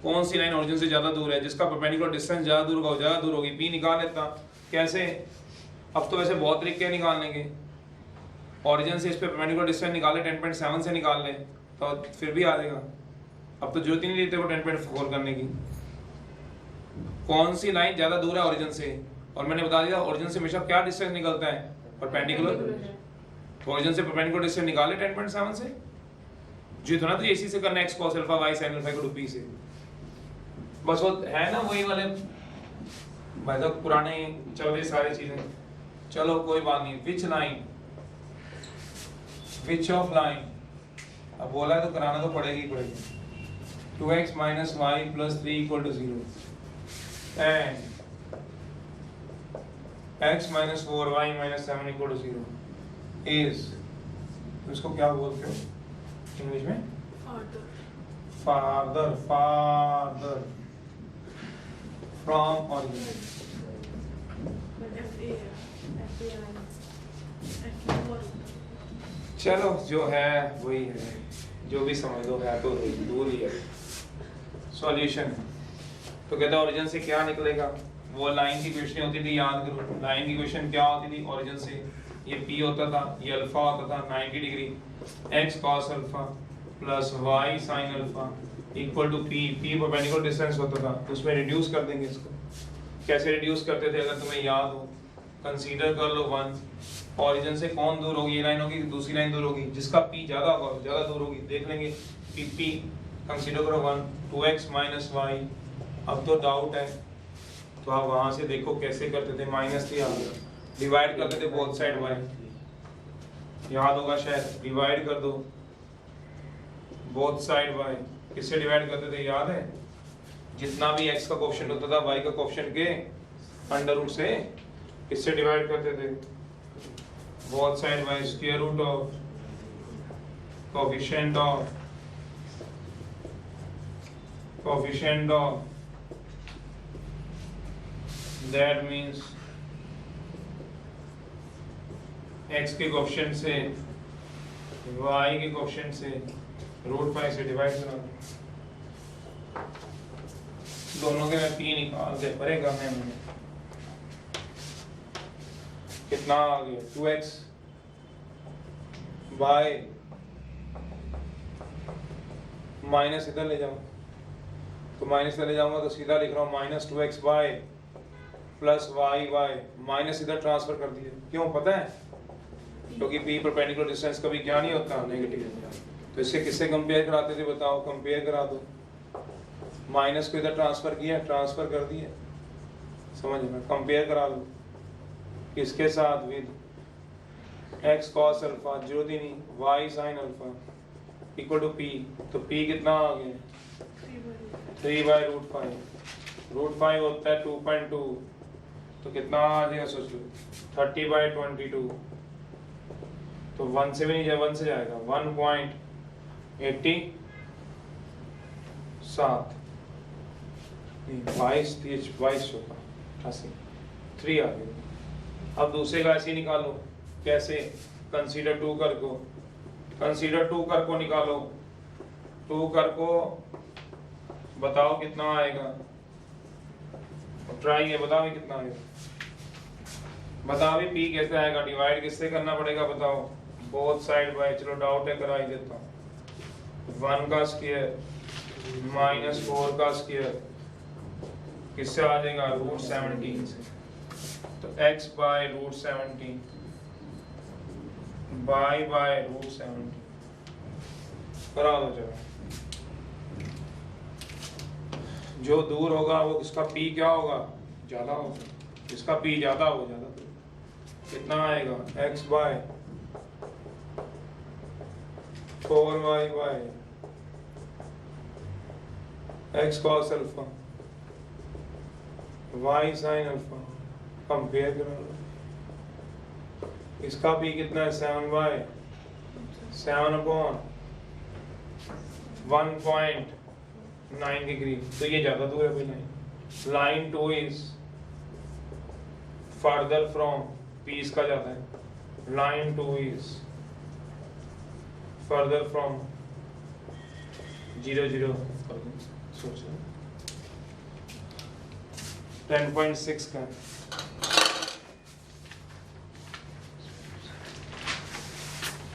कौन सी लाइन ओरिजिन से ज्यादा दूर है? जिसका परपेंडिकुलर डिस्टेंस ज्यादा दूर होगा वो ज्यादा दूर होगी। p निकाल लेता, कैसे? अब तो वैसे बहुत तरीके हैं निकालने के, ओरिजिन से इस पे परपेंडिकुलर डिस्टेंस निकाले 10.7 से निकाल ले तो फिर भी आ जाएगा। अब तो जरूरत ही नहीं लेते वो 10.4 करने की। कौन सी लाइन ज्यादा दूर है ओरिजिन से, और मैंने बता दिया ओरिजिन से हमेशा क्या डिस्टेंस निकलता है? परपेंडिकुलर। तो ओरिजिन से परपेंडिकुलर डिस्टेंस निकाले 10.7 से, जी तो ना, तो इसी से करना x cos alpha y sin alpha equal to p से। बस वो है ना वही वाले भाई साहब पुराने चल रही सारी चीजें। चलो कोई बात नहीं। Which line, which of line, अब बोला है तो कराना तो पड़ेगी ही पड़ेगी। 2x minus y plus 3 equal to 0 and x minus 4y minus 7 equal to 0 is, तो इसको क्या बोलते हो इंग्लिश में? Father, father from origin. चलो जो है वही है, जो भी समझ लो है तो दूर ही है। सॉल्यूशन तो कहता है ओरिजिन से क्या निकलेगा? वो लाइन की क्वेश्चन होती थी, याद करो लाइन की क्वेश्चन क्या होती थी? ओरिजिन से ये p होता था, ये अल्फा होता था 90 degree, x cos alpha plus y sin alpha equal to p, p perpendicular distance होता था, उसमें रिड्यूस कर देंगे इसको। कैसे रिड्यूस करते थे अगर तुम्हें याद हो? कंसीडर कर लो 1, ओरिजिन से कौन दूर होगी? ये लाइन होगी, दूसरी लाइन दूर होगी, जिसका p ज्यादा होगा ज्यादा दूर होगी। देख लेंगे p कंसीडर करो 1, 2x minus y। अब तो डाउट है तो आप वहां से देखो कैसे करते थे, -3 डिवाइड करते थे बोथ साइड y, याद होगा शायद, डिवाइड कर दो बोथ साइड y। किससे डिवाइड करते थे याद है? जितना भी x का कोएफिशिएंट होता था y का कोएफिशिएंट के अंडर रूट से किससे डिवाइड करते थे? Both side y square root of coefficient of that means x के कोएफिशिएंट से y के कोएफिशिएंट से √5 से डिवाइड करा दो। दोनों के मैं p निकाल दे पड़ेगा मैंने, कितना आ गया? 2x y माइनस इधर ले जाऊं तो माइनस ले जाऊंगा तो सीधा लिख रहा हूँ -2x y plus y y minus इधर ट्रांसफर कर दिया। क्यों पता है? क्योंकि पी परपेंडिकुलर डिस्टेंस कभी क्या नहीं होता, नेगेटिव। तो इससे किससे कंपेयर कराते थे बताओ, कंपेयर करा दो। माइनस को इधर ट्रांसफर किया, ट्रांसफर कर दिया, समझ में, कंपेयर करा दो किसके साथ, विद x cos अल्फा, जरूरत ही नहीं, y sin alpha equal to p। तो p कितना आ गया 3/√5। √5 होता है 2.2, तो कितना आ जाएगा सोच लो 30/22। तो 1 से भी नहीं जाए, 1 से जाएगा 1.87 नहीं 22 होगा 88 3 आ गया। अब दूसरे का ऐसे ही निकालो, कैसे? कंसीडर 2 कर को, कंसीडर 2 कर को निकालो, 2 कर को बताओ कितना आएगा, ट्राई है, बताओ कितना आएगा, बताओ भी पी कैसे आएगा, डिवाइड किससे करना पड़ेगा बताओ, बोथ साइड बाय, चलो डाउट है करा ही देता हूँ, 1 का स्क्वायर माइनस 4 का स्क्वायर किससे आ जाएगा, √17 से। तो x बाय √17 y बाय √17 करा दो। चलो जो दूर होगा वो इसका p क्या होगा, ज्यादा होगा, इसका p ज्यादा हो ज्यादा, कितना आएगा x by 4y by x cos alpha y sin alpha, compare करो, इसका भी कितना है 7/7/1.9 के करीब, तो ये ज्यादा दूर है भाई line. Line 2 is further from p, इसका ज्यादा है, लाइन 2 इज फर्दर फ्रॉम 0 सोचो 10.6 का